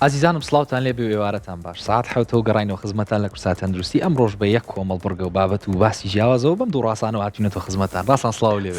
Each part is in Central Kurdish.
ئازیزانم سڵاوتان لێ بێ ئێوارەتان باش ساعت حوتەوە گەڕینەوە خزمەتان لە کورسات تەندروستی ئەمڕۆژ بە یەک کۆمەڵ بڕگە و بابەت و باسی جیاوازەوە بەم دوو ڕاستانەوە هاتوینەوە خزمەتان ڕاستان سڵاو لێ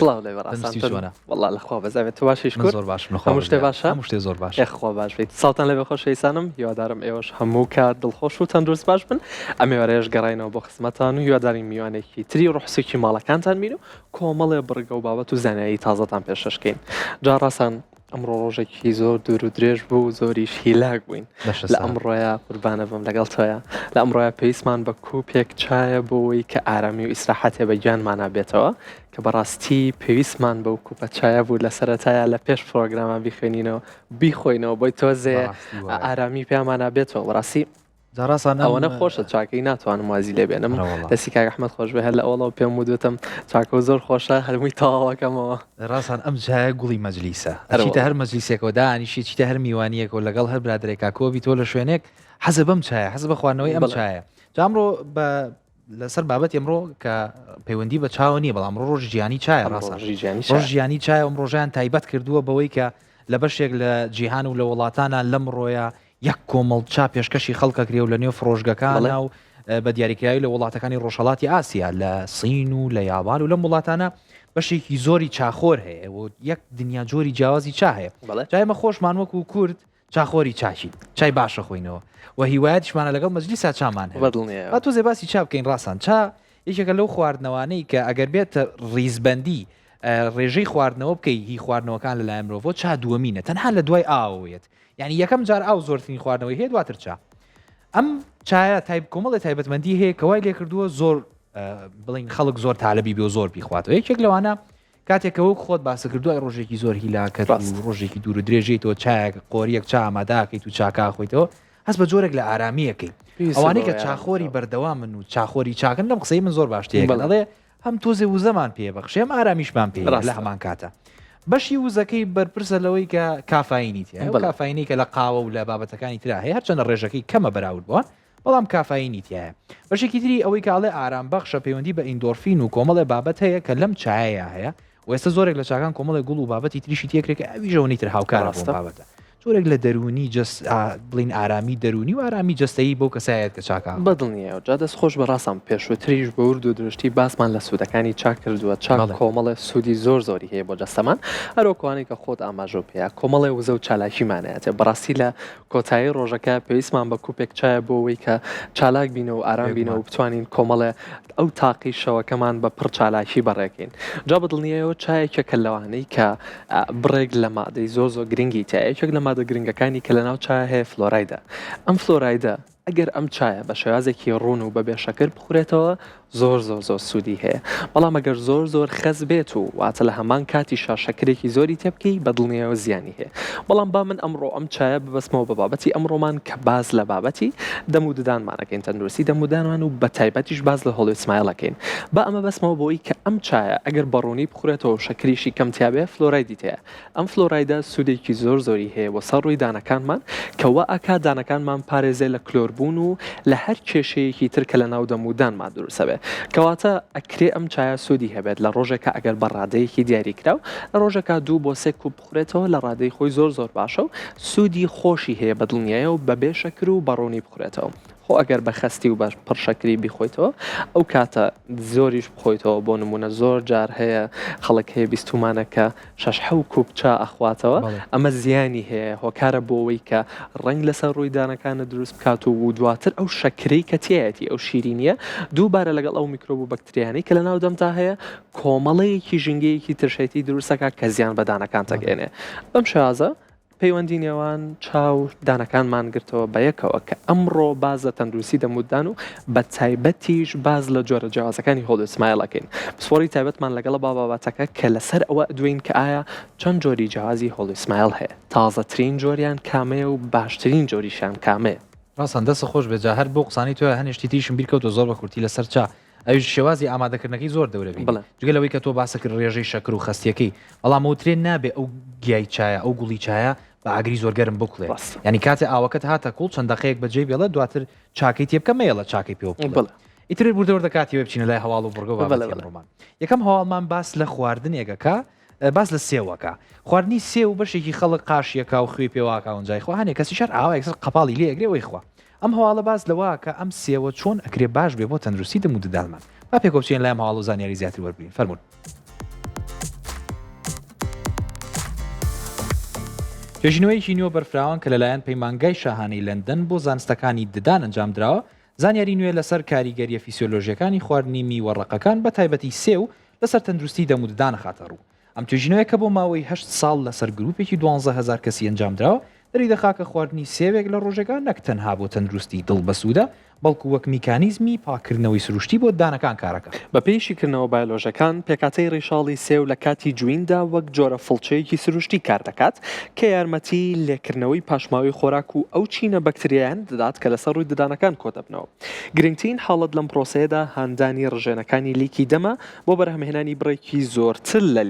والله لەخوا بەزاوێت تو باشیش من زۆر باش هەموو شتێ باشە هەموو شتێ زۆر باش خوا باش بیت ساڵتان لێ بەخۆشەویستانم هیوادارم ئێوەش هەموو کات دڵخۆش و تەندروست باش بن ئەم ئێوارەیەش گەڕینەوە بۆ خزمەتان و هیواداری میوانێکی تری ڕوحسێکی ماڵەکانتان بین و کۆمەڵێ بڕگە و بابەت و زانایی تازەتان پێشەشکەین جا ڕاستان ئەمڕۆ ڕۆژێکی زۆر دوور و درێژ بوو زۆریش هیلاک بووین لە ئەمڕۆیە قوربانە بم لەگەڵ تۆیە لە ئەمڕۆیە پێویستمان بە کووپێک چایە بۆەوەی کە ئارامی و ئیسراحەتێ بە گیانمانە بێتەوە کە بەڕاستی پێویستمان بەو کوپە چایە بوو لە سەرەتایە لە پێش پرۆگرامان بیخوێنینەوە بیخۆینەوە بۆی تۆزێ ئارامی پێمانە بێتەوە بەڕاستی جاڕاستان ئەوەنە خۆشە چاکەی ناتوانم وازی لێ بێنم دەستی کاک ئەحمەد خۆش بێ هەر لە ئەوڵەوە پێم وتم چاکە زۆر خۆشە هەرمووی تاواکەمەوە ڕاستان ئەم جایە گوڵی مەجلیسە ئەچیتە هەر مەجلیسێکەوە دانیشی چیتە هەر میوانیەکەوە لەگەڵ هەر برادێکا کۆبی تۆ لە شوێنێک حەزە بەم چایە حەز بە خواردنەوەی ئەم چایە جامڕۆ بە لەسەر بابەت ئەمڕۆ کە پەیوەندی بە چاوە نییە بەڵام ڕۆژ ژیانی چایە ڕاستە ڕۆژ ژیانی چایە ئەم ڕۆژیان تایبەت کردووە بەوەی کە لە بەشێک لە جیهان و لە وڵاتانە لەم ڕۆیە یەک کۆمەڵ چا پێشکەشی خەڵکە کرێ و لە نێو فرۆژگەکانە و بە دیاریکراوی لە وڵاتەکانی ڕۆژهەڵاتی ئاسیا لە سین و لە یابان و لەم وڵاتانە بەشێکی زۆری چاخۆر هەیە و یەک دنیا جۆری جیاوازی چا هەیە جایمە خۆشمان وەکو کورد چاخۆری چاچی چای باشە خۆینەوە و هیوایەتیشمانە لەگەڵ مەجلیسا چامان هەیە تۆ زێباسی چا بکەین ڕاستان چا یەکێکە لەو خواردنەوانەی کە ئەگەر بێتە ڕیزبەندی ڕێژەی خواردنەوە بکەی هی خواردنەوەکان لەلایەن مرۆڤ چا دووەمینە تەنها لە دوای ئاوێت یعنی یەکەم جار ئاو زۆرترین خواردنەوەی هەیە دواتر چا ئەم چایە کۆمەڵی تایبەتمەندی هەیە کەوای لێ کردووە زۆر بڵین خەڵک زۆر تالەبی بێ و زۆر بیخواتەوە یەکێک لەوانە کاتێکەوە خۆت باسە کردووە ڕۆژێکی زۆر هیلاکەت و ڕۆژێکی دوور و درێژیتەوە چایەک قۆریەک چا ئاماداکەیت و چاکا خۆیتەوە هەست بە جۆرێک لە ئارامیەکەی ئەوانەی کە چاخۆری بەردەوام من و چاخۆری چاکن لەم قسەی من زۆر باشتەیە دەڵێ هەم تۆزێ وزەمان پێبەخشێم ئارامیشمان پێ لە هەمان کاتە بەشی وزەکەی بەرپرسە لەوەی کە کافاینی تایە کافاینی کە لە قاوە و لە بابەتەکانی ترا هەیە هەرچەندە ڕێژەکەی کەمە بەراورد بووە بەڵام کافاینی تایە بەشێکی تری ئەوەی کاڵێ ئارام بەخشە پەیوەندی بە ئیندۆرفین و کۆمەڵێ بابەت هەیە کە لەم چایە هەیە و ئێستا زۆرێک لە چاکان کۆمەڵی گوڵ و بابەتی تریشی تێکرێکە ئەویژەوەی تر هاوکارە بابەتە زۆرێک لە دەرونی بڵین ئارامی دەرونی و ئارامی جستایی بۆ کەسایەت کە چاکە بەدڵنیە جا دەست خۆش بەڕاستم پێشوەتریش بە ورد و درشتی باسمان لە سوودەکانی چاک کردووە چاک کۆمەڵە سوودی زۆری هەیە بۆ جەستەمان هەروەکوانی کە خۆت ئاماژۆ پێەیە کۆمەڵی وزە و چالاکیمانەیەێ بەڕاستی لە کۆتایی ڕۆژەکە پێویستمان بە کوپێک چایە بۆەوەی کە چالاک بینەوە و ئارام بینەوە و بتوانین کۆمەڵێ ئەو تاقی شەوەکەمان بە پڕ چالاکی بەڕێکین جا بەدڵنیەوە چایەکە کە لەوانەی کە بڕێک لە مادەی زۆر گرنگی تایەکێک لە مادە گرنگەکانی کە لەناو چای هەیە فلۆرایدە ئەم فلۆرایدە ئەگەر ئەم چایە بە شێوازێکی ڕوون و بەبێ شەکر بخورێتەوە زۆر سوودی هەیە بەڵام ئەگەر زۆر خەز بێت و واتە لە هەمان کاتی شاشەکرێکی زۆری تێبکەی بەدڵنیەوە زیانی هەیە بەڵام با من ئەمڕۆ ئەم چایە ببەسمەوە بە بابەتی ئەمڕۆمان کە باز لە بابەتی دەم و ددانمانەکەین تەندروستی دەمودانمان و بە تایبەتیش باز لە هۆڵی سمایلەکەین با ئەمە بەسمەوە بۆی کە ئەم چایە ئەگەر بەڕوونی بخورێتەوە شەکریشی کەمتیابێ فلۆرایدی تەیە ئەم فلۆرایدە سوودێکی زۆری هەیە بۆ سەر ڕووی دانەکانمان کەوا ئاکا دانەکانمان پارێزێ لە کلۆربوون و لە هەر کێشەیەکی تر کە لە ناو دەمودانمان دروستە بێ کەواتە ئەکرێ ئەم چایە سوودی هەبێت لە ڕۆژێکە ئەگەر بە ڕادەیەکی دیاریکراو لە ڕۆژەکە 2 بۆ 3 کوب بخورێتەوە لە ڕادەی خۆی زۆر باشە و سوودی خۆشی هەیە بە دڵنیایە و بەبێ شەکر و بەڕوونی بخورێتەوە خۆ ئەگەر بە خەستی و باش پڕشەکری بیخۆیتەوە ئەو کاتە زۆریش بخۆیتەوە بۆ نمونە زۆر جار هەیە خەڵک هەیە بیستمانەکە 6 کوب چا ئەخواتەوە ئەمە زیانی هەیە هۆکارە بۆەوەی کە ڕنگ لەسەر ڕووی دانەکانە دروست بکات و دواتر ئەو شەکرەی کە تایەتی ئەو شیرینیە دووبارە لەگەڵ ئەو میکرۆب و بەکتریانەی کە لە ناو دەمتا هەیە کۆمەڵەیەکی ژنگەیەکی ترشێتی دروستەکە کە زیان بە دانەکان تەگەێنێ بەم شازە پەیوەندی نێوان چاو دانەکانمان گرتەوە بە یەکەوە کە ئەمڕۆ باز لە تەندروستی دەمودان و بە تایبەتیش باز لە جۆرە جیاوازەکانی هۆڵی سمایلەکەین پسپۆری تایبەتمان لەگەڵ بابەتەکە کە لەسەر ئەوە دوین کە ئایا چەند جۆری جیاوازی هۆڵی سمایل هەیە تازەترین جۆریان کامەیە و باشترین جۆریشان کامەیە ڕاستان دەستە خۆش بێجا هەر بۆ قسانی تۆ هەنێشتی تیشم بیرکەوتە زۆر بە کورتی لەسەر چا ئەوش شێوازی ئامادەکردنەکەی زۆر دەورەبی جگە لەوەی کە تۆ باسە کرد ڕێژەی شەکر و خەستیەکەی بەڵام وترێن نابێ ئەو گیای چایە ئەو گوڵی چایە بە ئاگری زۆر گەرم بکڵێ ینی کاتێ ئاوەکەت هاتە کوڵ چەند دقەیەک بەجێ بێڵە دواتر چاکەی تێبکە مەیەڵە چاکەی پێ ئیتر بوردەوەردە کاتی وێ بچینە لای هەواڵ و بڕگە ڕۆمان یەکەم هەواڵمان باس لە خواردنێکەکە باز لە سێوەکە خواردنی سێ و بەشێکی خەڵک قاشیەکە و خوێ پێواکە ئەوەنجای خوا هەنێک کەسی شار ئاوا یەکسەر قەپاڵی لێ ئەگرێ وەی خوا ئەم هەواڵە باز لەوەکە ئەم سێوە چۆن ئەکرێ باش بێ بۆ تەندروستی دەم و ددانمان با پێکۆچێن لای هەواڵ و زانیاری زیاتر وەربین فەرموون. توێژینەوەیکی نوێ بەرفراوان کە لەلایەن پەیمانگای شاهانەی لەندەن بۆ زانستەکانی ددان ئەنجام درراوە زانیاری نوێ لەسەر کاریگەریە فیسیۆلۆژیەکانی خواردنی میوەڕقەکان بە تایبەتی سێ و لەسەر تەندروستی دەم و ددانە خاتە ڕوو. ئەم توێژینەوەی کە بۆ ماوەی 8 ساڵ لەسەر گروپێکی 12,000 کەسی ئەنجام درراوە دەری دەخاکە خواردنی سێوێک لە ڕۆژەکان نەک تەنها بۆ تەندروستی دڵ بەسوودە بەڵکو وەک میکانیزمی پاکردنەوەی سروشتی بۆ ددانەکان کارەکە. بە پێیشیکردنەوە بایۆلۆژەکان پێکاتەی ڕێشاڵی سێو لە کاتی جویندا وەک جۆرە فڵچەیەکی سروشتی کار دەکات کە یارمەتی لێکردنەوەی پاشماوی خۆراک و ئەو چینە بەکتریایان دەدات کە لەسەر ڕووی ددانەکان کۆدەبنەوە. گرنگترین حاڵەت لەم پرۆسەیەدا هاندانی ڕژێنەکانی لیکی دەمە بۆ بەرهەمهێنانی بڕێکی زۆرتر لە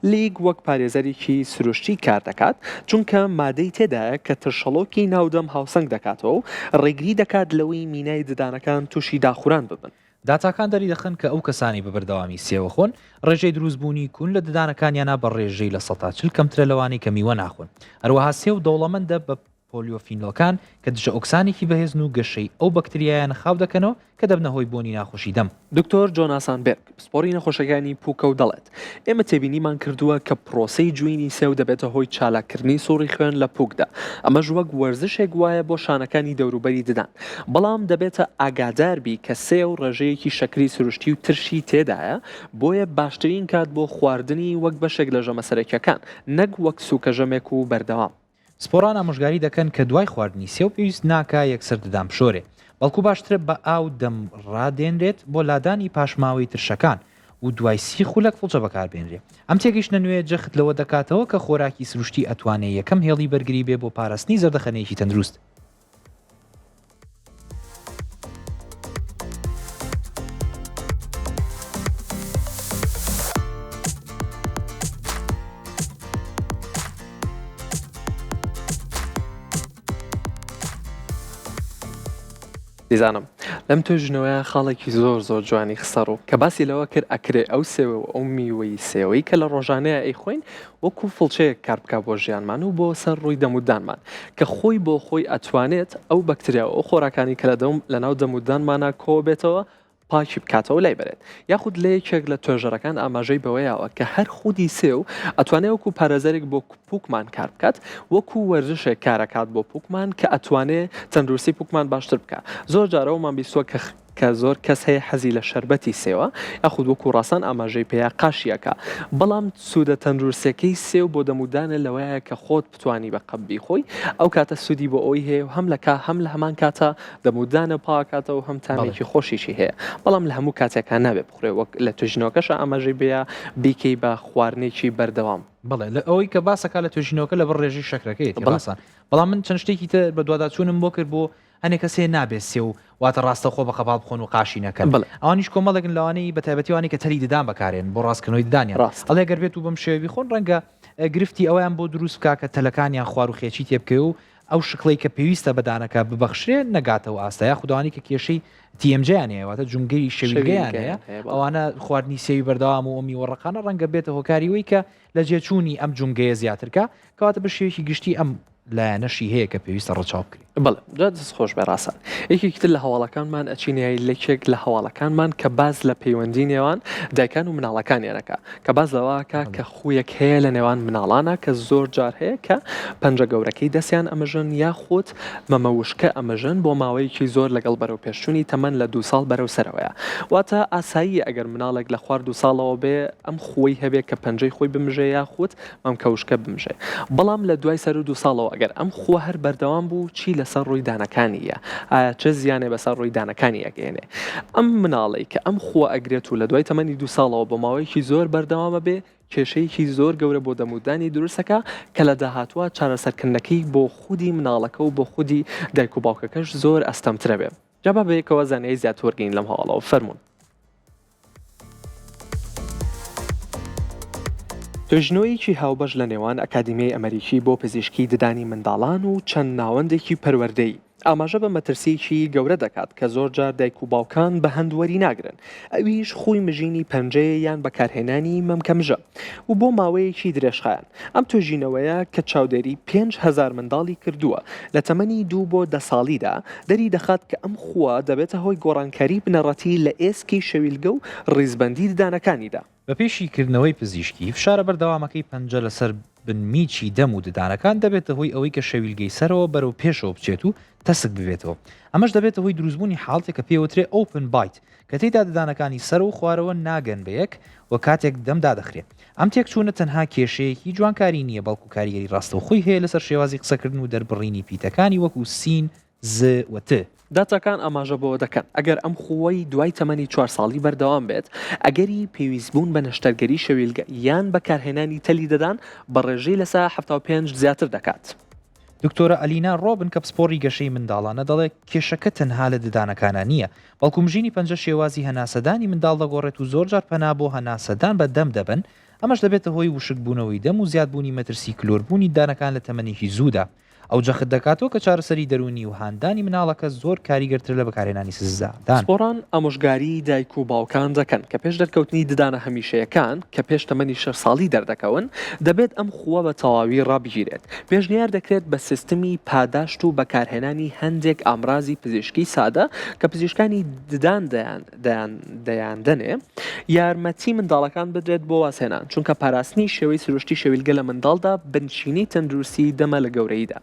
لیگ وەک پارێزەرێکی سروشتی کار دەکات چونکە مادەی تێدایە کە ترشەڵۆکی ناودەم هاوسەنگ دەکاتەوە و ڕێگری دەکات لەوەی مینای ددانەکان تووشی داخوران ببن. داتاکان دەری دەخن کە ئەو کەسانی بە بەردەوامی سێوە خۆن ڕێژەی دروستبوونی کوون لە ددانەکانیانە بە ڕێژەی لە 140 کەمترە لەوانی کە میوە ناخۆن. هەروەها سێو دەوڵەمەندە بە پۆلیۆفینۆکان کە دژە ئۆکسانێکی بەهێزن و گەشەی ئەو بەکتریایانە خاو دەکەنەوە کە دەبنە هۆی بۆنی ناخۆشی دەم. دکتۆر جۆناسان بێرگ پسپۆری نەخۆشەکانی پووکە و دەڵێت ئێمە تێبینیمان کردووە کە پرۆسەی جوینی سێو دەبێتە هۆی چالاکردنی سوڕی خوێن لە پووکدا ئەمەش وەک وەرزشێک وایە بۆ شانەکانی دەوروبەری ددان بەڵام دەبێتە ئاگاداربی کە سێو ڕێژەیەکی شەکری سروشتی و ترشی تێدایە بۆیە باشترین کات بۆ خواردنی وەک بەشێک لە ژەمەسەرەکیەکان نەک وەک سوکەژەمێک و بەردەوام. سپۆران ئامۆژگاری دەکەن کە دوای خواردنی سێو پێویست ناکە یەکسەر ددان بشۆرێ بەڵکو باشترە بە ئاو دەم ڕادێنرێت بۆ لادانی پاشماوەی ترشەکان و دوای 30 خولەک فڵچە بەکاربێنرێ. ئەم تێگەیشتنە نوێ جەخت لەوە دەکاتەوە کە خۆراکی سروشتی ئەتوانێت یەکەم هێڵی بەرگری بێ بۆ پاراستنی زەردەخەنەیەکی تەندروست. دیزانم لەم توێژینەوەیە خاڵێکی زۆر جوانی خسەڕ و کە باسی لەوە کرد ئەکرێ ئەو سێوە و ئەو میوەی سێوەی کە لە ڕۆژانەیە ئەیخۆین وەکو فڵچەیەک کار بکات بۆ ژیانمان و بۆ سەر ڕووی دەمودانمان کە خۆی بۆ خۆی ئەتوانێت ئەو بەکتریا و ئەو خۆراکانی کە لە ناو دەمودانمانە کۆ بێتەوە پاکی بکاتەوە لای بێت یاخود لە یەکێک لە توێژەرەکان ئاماژەی بەوەیەوە کە هەر خودی سێو ئەتوانێت وەکو پارێزەرێک بۆ پووکمان کار بکات وەکو وەرزشێک کارەکات بۆ پووکمان کە ئەتوانێت تەندروستی پووکمان باشتر بکات. زۆر جارەوەمان بیستوە کە زۆر کەس هەیە حەزی لە شەربەتی سێوە یاخود وەکو ڕاستان ئاماژەی پێیا قاشیەکە بەڵام سوودە تەندروستەکەی سێو بۆ دەمودانە لەوەیە کە خۆت بتوانی بە قەبی خۆی ئەو کاتە سوودی بۆ ئەوی هەیە و هەم لە هەمان کاتە دەمودانە پاکاتەوە و هەم تامێکی خۆشیشی هەیە بەڵام لە هەموو کاتێکان نابێت بخورێ وەک لە توێژینەوەکەش ئاماژەی بەیە بیکەی بە خواردنێکی بەردەوام. بەڵێ لە ئەوەی کە باسەکە لە توێژینەوەکە لە بڕ ڕێژی شەکرەکەی بەڵاسان بەڵام من چەند شتێکی تر بە دوواداچوونم بۆ کرد بۆ هەنێک کەسێ نابێت سێ و واتە ڕاستە خۆ بە خەپاڵ بخۆن و قاشی نەکەن ئەوانیش کۆمەڵێکن لەوانەی بە تایبەتیوانی کە تەلی ددان بەکارێن بۆ ڕاستکردنەوەی ددانیان ئەڵێ گەر بێت و بەم شێوی خۆن ڕەنگە گرفتی ئەویان بۆ دروست بکا کە تەلەکانیان خوار و خێچی تێبکە و ئەو شقڵی کە پێویستە بەدانەکە ببەخشرێ نەگاتەوە ئاستەیە خودداوانی کە کێشەی TMJ-یان هەیە واتە جونگەی شەویلگەیان هەیە ئەوانە خواردنی سێوی بەردەوام و میوەڕقانە ڕەنگە بێتە هۆکاریەوەی کە لە جێچوونی ئەم جونگەیە زیاترکە کەواتە بە شێوەیەکی گشتی ئەم لایەنەشی هەیە کە پێویستە ڕەچاو بکرێت. بەڵێ دەست خۆش بە ڕاستە یەکێکتر لە هەواڵەکانمان ئەچینایی لەکێک لە هەواڵەکانمان کە باز لە پەیوەندی نێوان دایکان و مناڵەکانیانەکە کە باز لەوەکە کە خویەک هەیە لە نێوان مناڵانە کە زۆر جار هەیە کە پەنجە گەورەکەی دەستیان ئەمەژن یاخود مەمەوشکە ئەمەژن بۆ ماوەیەکی زۆر لەگەڵ بەرەو پێشچوونی تەمەن لە 2 ساڵ بەرەو سەرەوەیە واتە ئاسایی ئەگەر مناڵێک لە خوار 2 ساڵەوە بێ ئەم خۆی هەبێت کە پەنجەی خۆی بمژێ یاخود ئەم کەوشکە بمژێ بەڵام لە دوای سەر 2 ساڵەوە ئەگەر ئەم خۆ هەر بەردەوام بوو چی لەسەر ڕووی دانەکانیە ئایا چه زیانێ بەسەر ڕووی دانەکانی ئەگەێنێ ئەم مناڵی کە ئەم خۆ ئەگرێت و لە دوای تەمەنی 2 ساڵەوە بە ماوەیەکی زۆر بەردەوامە بێ کێشەیەکی زۆر گەورە بۆ دەمودانی دروستەکە کە لە داهاتوە چارەسەرکردنەکەی بۆ خودی مناڵەکە و بۆ خودی دایک و باوکەکەش زۆر ئەستەمترە بێ. جابا بەیەکەوە زانایی زیاتر وەرگین لەم هەواڵەوە فەرموون. توێژینەوەیەکی هاوبەش لە نێوان ئەکادیمیای ئەمریکی بۆ پزیشکی ددانی منداڵان و چەند ناوەندێکی پەروەردەی ئاماژە بە مەترسیی گەورە دەکات کە زۆر جار دایک و باوکان بە هەندوەری ناگرن ئەویش خۆی مژینی پەنجەیە یان بەکارهێنانی مەمکەمژە و بۆ ماوەیەکی درێژخایەن ئەم توێژینەوەیە کە چاودێری 5,000 منداڵی کردووە لە تەمەنی 2 بۆ 10 ساڵیدا دەری دەخات کە ئەم خووە دەبێتە هۆی گۆڕانکاری بنەڕەتی لە ئێسکی شەویلگە و ڕیزبەندی ددانەکانیدا. بە پێشیکردنەوەی پزیشکی فشارە بەردەوامەکەی پەنجە لەسەر بنمیچی دەم و ددانەکان دەبێتە هۆی ئەوەی کە شەویلگەی سەرەوە بەرەو پێشەوە بچێت و تەسک ببێتەوە. ئەمەش دەبێتە هۆی دروستبوونی حاڵێک کە پێوترێ ئۆپن بایت کە تێیدا ددانەکانی سەر و خوارەوە ناگەن بە یەک و کاتێک دەمدا دەخرێت. ئەم تێکچوونە تەنها کێشەیەکی جوانکاری نییە بەڵکو کاریگەری ڕاستەوخۆی هەیە لەسەر شێوازی قسەکردن و دەربڕینی پیتەکانی وەکو سین ز و ت. داتاکان ئاماژە بۆ دەکەن ئەگەر ئەم خووەی دوای تەمەنی 4 ساڵی بەردەوام بێت ئەگەری پێویستبوون بە نەشتەرگەری شەویلگە یان بەکارهێنانی تەلی دەدان بە ڕێژەی لەسەر 75 زیاتر دەکات. دکتۆرە ئەلینا ڕۆبن کە پسپۆڕی گەشەی منداڵانە دەڵێت کێشەکە تەنها لە ددانەکانە نییە بەڵکو مژینی پەنجە شێوازی هەناسەدانی منداڵ دەگۆڕێت و زۆرجار پەنا بۆ هەناسەدان بە دەم دەبن ئەمەش دەبێتە هۆی وشکبوونەوەی دەم و زیادبوونی مەترسی کلۆربوونی دانەکان لە تەمەنێکی زوودا. ئەو جەخت دەکاتەوە کە چارەسەری دەرونی و هاندانی مناڵەکە زۆر کاریگەرتر لە بەکارهێنانی سزادان. سپۆران ئامۆژگاری دایک و باوکان دەکەن کە پێش دەرکەوتنی ددانە هەمیشەیەکان کە پێش تەمەنی 6 ساڵی دەردەکەون دەبێت ئەم خووە بە تەواوی ڕابگیرێت. پێشنیار دەکرێت بە سیستمی پاداشت و بەکارهێنانی هەندێک ئامرازی پزیشکی سادە کە پزیشکانی ددان دەیاندنێ یارمەتی منداڵەکان بدرێت بۆ واسهێنان چونکە پاراستنی شێوەی سروشتی شەویلگە لە منداڵدا بنشینی تەندروستی دەمە لە گەورەیدا.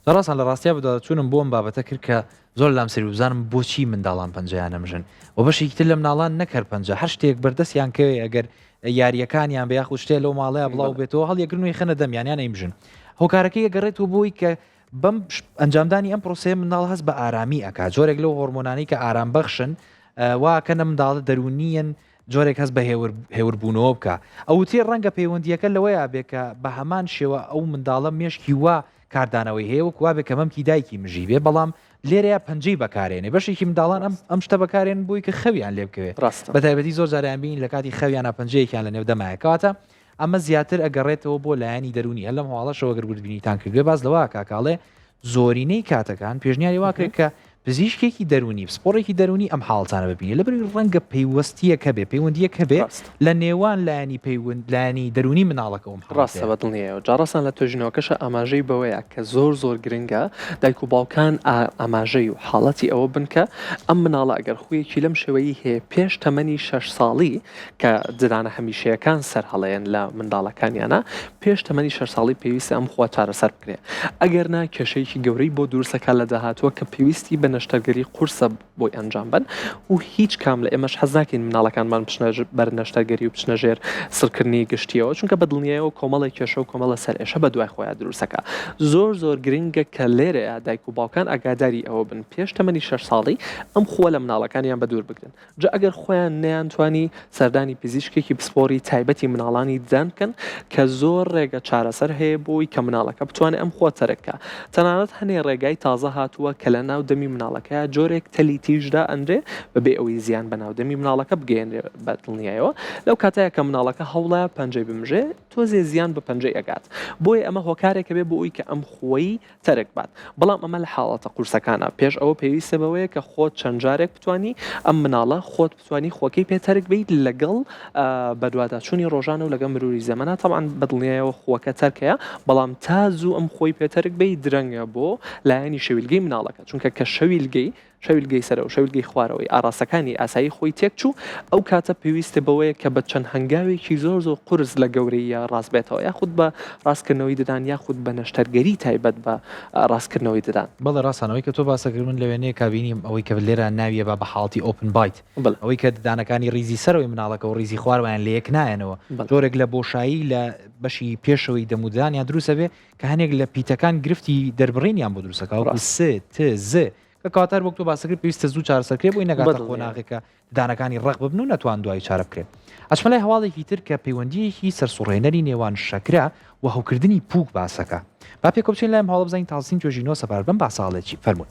ڕاستان لە ڕاستیا بەداچوونم بۆم بابەتە کرد کە زۆر لام سەری وزانم بۆچی منداڵان پەنجەیان نەمژن و بەشێکی تر لە مناڵان نەکرد پەنجە هەر شتێک بەردەستیان کەوێ ئەگەر یاریەکانیان بە یاخود شتێ لەو ماڵەیە بڵاو بێتەوە هەڵیەگرنووی خەنە دەمیانیان ئەیمژن هۆکارەکەی گەڕێتەوە بۆی کە بەم ئەنجامدانی ئەم پرۆسەیە منداڵ هەست بە ئارامی ئەکات جۆرێک لەو هۆرمۆنانەی کە ئارام بەخشن واکەنە منداڵە دەرونیەن جۆرێک هەست بە هێوربوونەوە بکە ئەو تێ ڕەنگە پەیوەندیەکە لەوەیە بێ کە بە هەمان شێوە ئەو منداڵە مێشکی وا کاردانەوەی هەیە وەکوا بێ کە مەمکی دایکی مژی بێ بەڵام لێرەیە پەنجەی بەکارێنێ بەشێکی منداڵان ئەم شتە بەکارێن بووی کە خەویان لێ بکەوێت بە تایبەتی زۆر جاریان بین لە کاتی خەویانە پەنجەیەکیان لە نێودەمایەکەواتە ئەمە زیاتر ئەگەڕێتەوە بۆ لایانی دەرونی هەر لەم هەواڵەشەوە گەرگوردبینیتان کردوێ باز لەوە کاکاڵێ زۆرینەی کاتەکان پێشنیاری واکرێت کە پزیشکێکی دەرونی پسپۆڕێکی دەرونی ئەم حاڵتانە ببینێ لەبەر ڕەنگە پەیوەستیەکە بێ پەیوەندیەکە بێ لە نێوان لایانی دەرونی مناڵەکەەوەم ڕاستە بەدڵنیەوە جاڕاستان لە توێژینەوەکەشە ئاماژەی بەوەیە کە زۆر گرنگە دایک و باوکان ئاماژەی و حاڵەتی ئەوە بنکە ئەم مناڵە ئەگەر خویەکی لەم شێوەیە هەیە پێش تەمەنی 6 ساڵی کە ددانە هەمیشەیەکان سەر هەڵەیەن لە منداڵەکانیانە پێش تەمەنی 6 ساڵی پێویستە ئەم خوا چارەسەر بکرێ ئەگەر نا کێشەیەکی گەورەی بۆ دوورسەکە لە داهاتوە کە پێویستی بە نەشتەرگەری قورسە بۆی ئەنجام بن و هیچ کام لە ئێمەش حەز ناکەین مناڵەکانمان بەر نەشتەرگەری و بچنەژێر سڕکردنی گشتیەوە چونکە بەدڵنیایەوە کۆمەڵی کێشە و کۆمەڵە سەر ئێشە بە دوای خۆیان دروستەکە زۆر گرنگە کە لێرەیە دایک و باوکان ئاگاداری ئەوە بن پێش تەمەنی 6 ساڵی ئەم خووە لە مناڵەکانیان بە دوور بگرن جا ئەگەر خۆیان نەیانتوانی سەردانی پزیشکێکی پسپۆری تایبەتی مناڵانی ددان بکەن کە زۆر ڕێگە چارەسەر هەیە بۆی کە مناڵەکە بتوانێت ئەم خۆ تەرەکە تەنانەت هەنێ ڕێگای تازە هاتووە کە لە ناو دەمی مناڵەکە جۆرێک تەلی تیژدا ئەندرێ بەبێ ئەوەی زیان بە ناودەمی مناڵەکە بگەێنرێ بەدڵنیایەوە لەو کاتەیە کە مناڵەکە هەوڵە پەنجەی بمژێ تۆزێ زیان بە پەنجەی ئەگات بۆیە ئەمە هۆکارێکە بێ بۆ ئەوی کە ئەم خۆی تەرک بات بەڵام ئەمە لە حاڵەتە قورسەکانە پێش ئەوە پێویستە بەوەیە کە خۆت چەند جارێک بتوانی ئەم مناڵە خۆت بتوانی خۆکەی پێتەرک بیت لەگەڵ بەدواداچوونی ڕۆژانە و لەگەڵ مروری زەمانە تەمان بەدڵنیایەوە خۆکە تەرکەیە بەڵام تازوو ئەم خۆی پێتەرک بیت درەنگە بۆ لایەنی شەویلگەی مناڵەکە چونکە کە شەویلگەی سەرە و شەویلگەی خوارەوەی ئاراستەکانی ئاسایی خۆی تێک چوو ئەو کاتە پێویستە بەوەیە کە بە چەند هەنگاوێکی زۆر قورس لە گەورەیە ڕاست بێتەوە یاخود بە ڕاستکردنەوەی ددان یاخود بە نەشتەرگەری تایبەت بە ڕاستکردنەوەی ددان بەڵێ ڕاستانەوەی کە تۆ باسەکرد من لەوێنەیە کابینیم ئەوەی کە لێرە ناویە بە حاڵتی ئۆپن بایت ئەوەی کە ددانەکانی ریزی سەرەوەی مناڵەکە و ریزی خوارویان لە یەک نایەنەوە جۆرێک لە بۆشایی لە بەشی پێشەوەی دەمودانیان دروستە بێ کە هەنێک لە پیتەکان گرفتی دەربڕینیان بۆ دروستەکە س ت ز کە کاتار وەک تۆ باسەکرد پێویستە زوو چارەسەرکرێ بۆی نەگاتە خۆناغێکە ددانەکانی ڕق ببن و نەتوان دوای چارە بکرێت ئەچمەلای هەواڵێکی تر کە پەیوەندیەکی سەرسوڕهێنەری نێوان شەکرا و هەوکردنی پووک باسەکە با پێکۆ بچین لایم هەڵە بزانین تاڵسین توێژینەوە سەپار بم باساڵێکی فەرموون.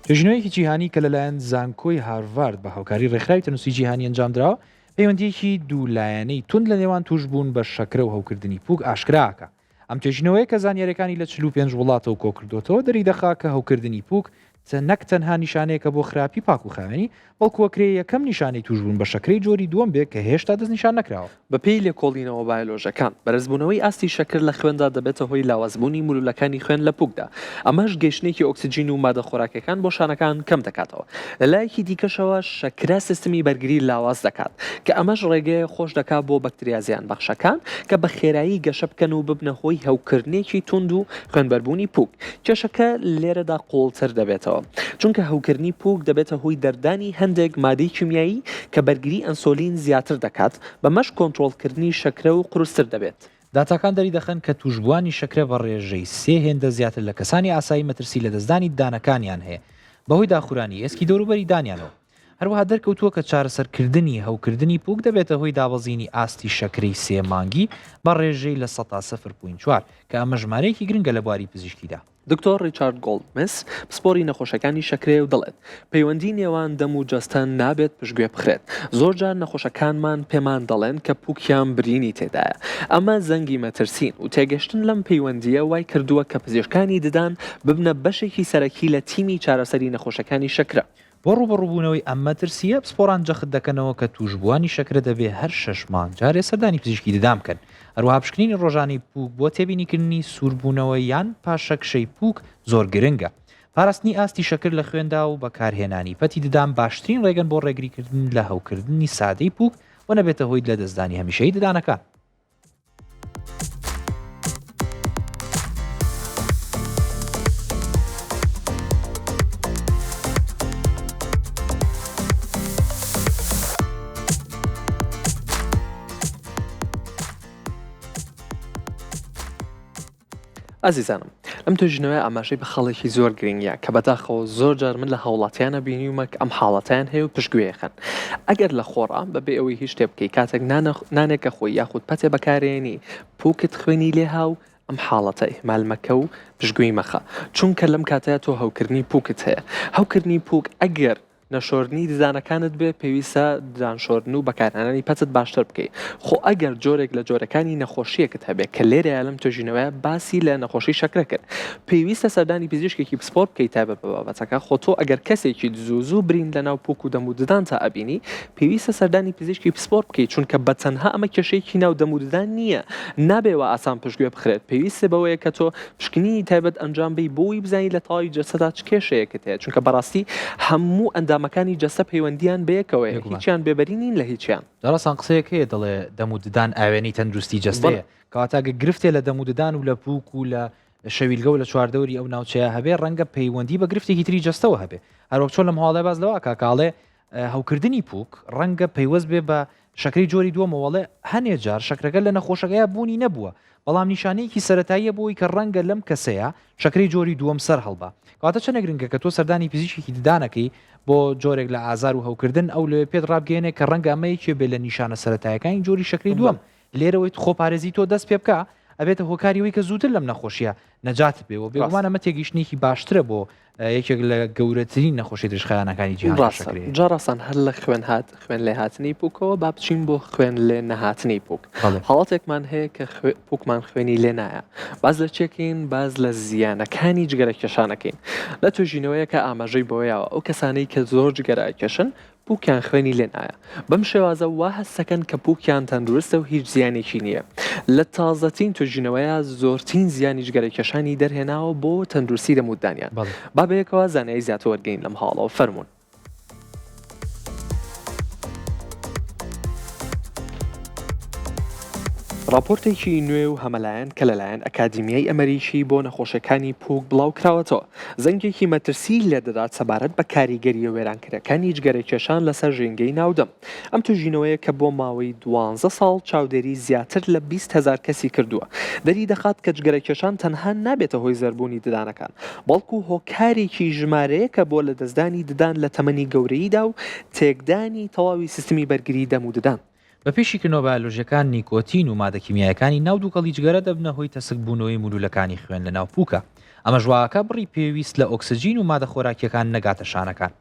توێژینەوەیەکی جیهانی کە لەلایەن زانکۆی هاروارد بە هاوکاری ڕێکخراوی تەنووسی جیهانی ئەنجامدراوە پەیوەندیەکی دوولایەنەی تند لە نێوان توشبوون بە شەکرە و هەوکردنی پووک ئاشکراکە. ئەم توێژینەوەیە کە زانیاریەکانی لە 45 وڵاتەوە کۆکردوتەوە دەری دەخا کە هەوکردنی پووک نەک تەنها نیشانەیەکە بۆ خراپی پاک و خاوێنی بەڵکووەکرێ یەکەم نیشانەی توشبوون بە شەکرەی جۆری دووەم بێت کە هێشتا دەست نیشان نەکراوە. بەپێی لێکۆڵینەوە بایۆلۆژەکان بەرزبوونەوەی ئاستی شەکر لە خوێندا دەبێتە هۆی لاوازبوونی مولولەکانی خوێن لە پووکدا. ئەمەش گەیشتنێکی ئۆکسیجین و مادە خۆراکەکان بۆ شانەکان کەم دەکاتەوە. لەلایەکی دیکەشەوە شەکرە سیستمی بەرگری لاواز دەکات کە ئەمەش ڕێگەیە خۆش دەکات بۆ بەکتریا زیان بەخشەکان کە بە خێرایی گەشە بکەن و ببنە هۆی هەوکردنێکی تند و خوێنبەربوونی پووک. کێشەکە لێرەدا قوڵتر دەبێتەوە چونکە هەوکردنی پووک دەبێتە هۆی دەردانی هەندێک مادەی کیمیایی کە بەرگری ئەنسۆلین زیاتر دەکات بەمەش کۆنتڕۆڵکردنی شەکرە و قورستر دەبێت. داتاکان دەری دەخەن کە توشبوانی شەکرە بە ڕێژەی 3 هێندە زیاتر لە کەسانی ئاسایی مەترسی لە دەستدانی دانەکانیان هەیە بەهۆی داخورانی ئێسکی دەوروبەری دانیانەوە. هەروەها دەرکەوتووە کە چارەسەرکردنی هەوکردنی پووک دەبێتە هۆی دابەزینی ئاستی شەکرەی 3 مانگی بە ڕێژەی لە 0.4 کە ئەمە ژمارەیەکی گرنگە لە بواری پزیشکیدا. دکتۆر ریچارد گۆڵدمس پسپۆری نەخۆشەکانی شەکرێ و دەڵێت پەیوەندی نێوان دەم و جەستە نابێت پشتگوێ بخرێت. زۆرجار نەخۆشەکانمان پێمان دەڵێن کە پووکیان برینی تێدایە. ئەمە زەنگی مەترسین و تێگەشتن لەم پەیوەندیە وای کردووە کە پزیشکانی ددان ببنە بەشێکی سەرەکی لە تیمی چارەسەری نەخۆشەکانی شەکرە. بۆ ڕوبەڕووبوونەوەی ئەم مەترسیە پسپۆران جەخت دەکەنەوە کە توشبوانی شەکرە دەبێ هەر 6 مانگ جارێ سەردانی پزیشکی ددام بکەن. هەروەها پشکنینی ڕۆژانی پووک بۆ تێبینیکردنی سووربوونەوە یان پاشەکشەی پووک زۆر گرنگە. پاراستنی ئاستی شەکر لە خوێندا و بەکارهێنانی پەتی ددان باشترین ڕێگەن بۆ ڕێگریکردن لە هەوکردنی سادەی پووک و نەبێتە هۆی لە دەستدانی هەمیشەی ددانەکان. ئازیزانم ئەم توێژینەوەی ئاماژەی بە خەڵێکی زۆر گرنگە کە بەداخەوە زۆر جار من لە هاوڵاتیانە بینیومە ئەم حاڵەتیان هەیە و پشتگوێخن. ئەگەر لە خۆڕام بەبێ ئەوەی هیچ شتێ بکەی کاتێک نانێکە خۆی یاخود پەتێ بەکارێنی پووکت خوێنی لێ هاو ئەم حاڵەتە ئیهمال مەکە و پشتگوێی مەخە چونکە لەم کاتەیە تۆ هەوکردنی پووکت هەیە. هەوکردنی پووک ئەگەر نەشۆرنی ددانەکانت بێ پێویستە دانشۆردن و بەکارهێنانی پەتت باشتر بکەیت. خۆ ئەگەر جۆرێک لە جۆرەکانی نەخۆشیەکەت هەبێت کە لێرە لەم توێژینەوەیە باسی لە نەخۆشی شەکرە کرد پێویستە سەردانی پزیشکێکی پسپۆر بکەیت تایبەت بە بابەتەکە. خۆ تۆ ئەگەر کەسێکی زوو برین لەناو پووک و دەم و ددان تا ئەبینی پێویستە سەردانی پزیشکی پسپۆر بکەیت چونکە بەتەنها ئەمە کێشەیەکی ناو دەم و ددان نییە نابێەوە ئاسان پشتگوێ بخرێت. پێویستە بەوەیە کە تۆ پشکنینی تایبەت ئەنجام بدەیت بۆی بزانیت لە تەواوی جەستەدا چ کێشەیەکت هەیە چونکە بەڕاستی هەموو ئەندامەکانی جەستە پەیوەندیان بەیەکەوە هیچیان بێبەری نین لە هیچیان. دەڕاستان قسەیەک هەیە دەڵێ دەم و ددان ئاوێنی تەندروستی جەستەیە کەواتاگە گرفتێ لە دەم و ددان و لە پووک و لە شەویلگە و لە چواردەوری ئەو ناوچەیە هەبێ ڕەنگە پەیوەندی بە گرفتێکی تری جەستەوە هەبێ. هەروەک چۆن لەم هەواڵەیە باز لەوە کاکاڵێ هەوکردنی پووک ڕەنگە پەیوەست بێ بە شەکرەی جۆری دووەمەوەڵێ هەنێ جار شەکرەکە لە نەخۆشەکەیە بوونی نەبووە بەڵام نیشانەیەکی سەرەتاییە بۆی کە ڕەنگە لەم کەسەیە شەکرەی جۆری دووەم سەر هەڵبا. کەواتە چەنە گرنگە کە تۆ سەردانی پزیشکی ددانەکەی بۆ جۆرێک لە ئازار و هەوکردن ئەو لەوێ پێت ڕابگەێنێ کە ڕەنگە ئەمەیەکێ بێ لە نیشانە سەرەتایەکانی جۆری شەکری دووەم لێرەوەی خۆپارێزی تۆ دەست پێ بکە ئەبێتە هۆکاریەوەی کە زووتر لەم نەخۆشیە نەجات بێەوە بێگومان ئەمە تێگەیشتنێکی باشترە بۆ یەکێک لە گەورەترین نەخۆشی درێژخایانەکانی جیهان. جاڕاستان هەر لە خوێن لێ هاتنی پووکەوە با بچین بۆ خوێن لێ نەهاتنی پووک. حاڵەتێکمان هەیە کە پووکمان خوێنی لێ نایە باز لە چێکین باز لە زیانەکانی جگەرەکێشانەکەین لە توێژینەوەیە کە ئاماژەی بۆیەوە ئەو کەسانەی کە زۆر جگەرەکێشن پووکیان خوێنی لێ نایە بەم شێوازە وا هەستەکەن کە پووکیان تەندروستە و هیچ زیانێکی نییە. لە تازەترین توێژینەوەیە زۆرترین زیانی جگەرەکێشانی دەرهێناوە بۆ تەندروستی دەموودانیان. با بەیەکەوە زانایی زیاتر وەرگین لەم حاڵەوە فەرموون. راپۆرتێکی نوێ و هەمەلایەن کە لەلایەن ئەکادیمیای ئەمریکی بۆ نەخۆشەکانی پووک بڵاو کراوەتەوە زەنگێکی مەترسی لێ دەدات سەبارەت بە کاریگەریە وێرانکەرەکانی جگەرەکێشان لەسەر ژینگەی ناودەم. ئەم توێژینەوەیە کە بۆ ماوەی 12 ساڵ چاودێری زیاتر لە 20,000 کەسی کردووە دەری دەخات کە جگەرەکێشان تەنها نابێتە هۆی زەربوونی ددانەکان بەڵکو هۆکارێکی ژمارەیە کە بۆ لە دەستدانی ددان لە تەمەنی گەورەییدا و تێکدانی تەواوی سیستمی بەرگری دەم و ددان. بە پێشیکردنەوە بایۆلۆژیەکان نیکۆتین و مادە کیمیایەکانی ناو دووکەڵی جگەرە دەبنە هۆی تەسکبوونەوەی مولولەکانی خوێن لە ناو پووکە. ئەمە ژواکە بڕی پێویست لە ئۆکسجین و مادە خۆراکیەکان نەگاتە شانەکان.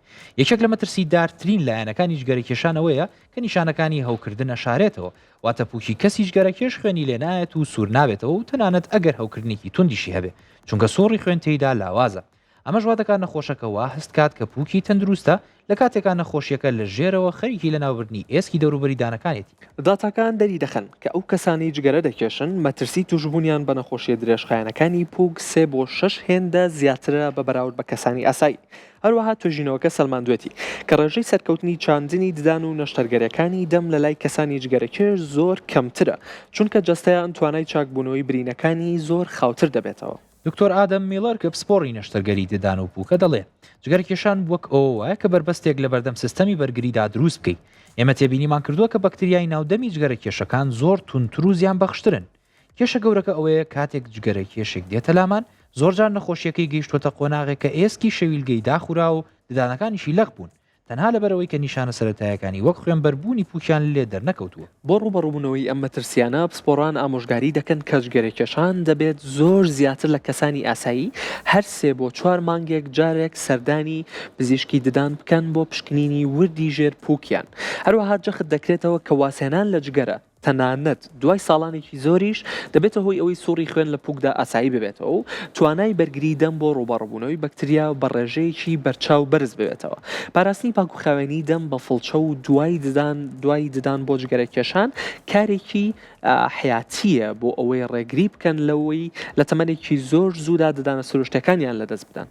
یەکێک لە مەترسیدارترین لایەنەکانی ژگەرەکێشانەوەیە کە نیشانەکانی هەوکردن ئەشارێتەوە، واتە پووکی کەسی ژگەرەکێش خوێنی لێ نایەت و سوور نابێتەوە و تەنانەت ئەگەر هەوکردنێکی توندیشی هەبێ، چونکە سۆڕی خوێن تێیدا لاوازە. ئەمە ژوا دەکات نەخۆشەکەەوە هەست کات کە پووکی تەندروستە لە کاتێکا نەخۆشیەکە لە ژێرەوە خەریکی لە ناوبردنی ئێسکی دەوروبەری دانەکانێتی. داتاکان دەری دەخەن کە ئەو کەسانی جگەرە دەکێشن مەترسی توشبوونیان بە نەخۆشیە درێژخایەنەکانی پووک 3 بۆ 6 هێندە زیاترە بە بەراورد بە کەسانی ئاسایی. هەروەها توێژینەوەکە سەلماندوێتی کە ڕێژەی سەرکەوتنی چاندنی ددان و نەشتەرگەریەکانی دەم لە لای کەسانی جگەرەکێش زۆر کەمترە، چونکە جەستەیان توانای چاکبوونەوەی برینەکانی زۆر خاوتر دەبێتەوە. دکتۆر ئادەم میلەر کە پسپۆڕی نەشتەرگەری ددان و پووکە دەڵێ جگەرەکێشان وەک ئەوەیە کە بربەستێک لە بەردەم سیستەمی بەرگریدا دروست بکەیت. ئێمە تێبینیمان کردووە کە بەکتریای ناودەمی جگەرەکێشەکان زۆر تونتر و زیان بەخشترن. کێشە گەورەکە ئەوەیە کاتێک جگەرەکێشێک دێتە لامان زۆرجار نەخۆشیەکەی گەیشتوتە قۆناغێک کە ئێسکی شەویلگەی داخورا و ددانەکانیشی لەق بوون، تەنها لەبەرەوەی کە نیشانە سەرەتایەکانی وەک خوێنبەربوونی پووکیان لێ دەرنەکەوتووە. بۆ ڕوبەڕووبوونەوەی ئەم مەترسیانە پسپۆڕان ئامۆژگاری دەکەن کە جگەرەکێشان دەبێت زۆر زیاتر لە کەسانی ئاسایی هەر 3 بۆ 4 مانگێک جارێک سەردانی پزیشکی ددان بکەن بۆ پشکنینی وردی ژێر پووکیان. هەروەها جەخت دەکرێتەوە کە واسێنان لە جگەرە تەنانەت دوای ساڵانێکی زۆریش دەبێتە هۆی ئەوەی سوڕی خوێن لە پووکدا ئاسایی ببێتەوە و توانای بەرگری دەم بۆ ڕوبەڕووبوونەوەی بەکتریا بە ڕێژەیەکی بەرچاو بەرز ببێتەوە. پاراستنی پاکوخاوێنی دەم بە فڵچە و دوای ددان بۆ جگەرەکێشان کارێکی حیاتیە بۆ ئەوەی ڕێگری بکەن لەوەی لە تەمەنێکی زۆر زوودا ددانە سروشتەکانیان لەدەست بدەن.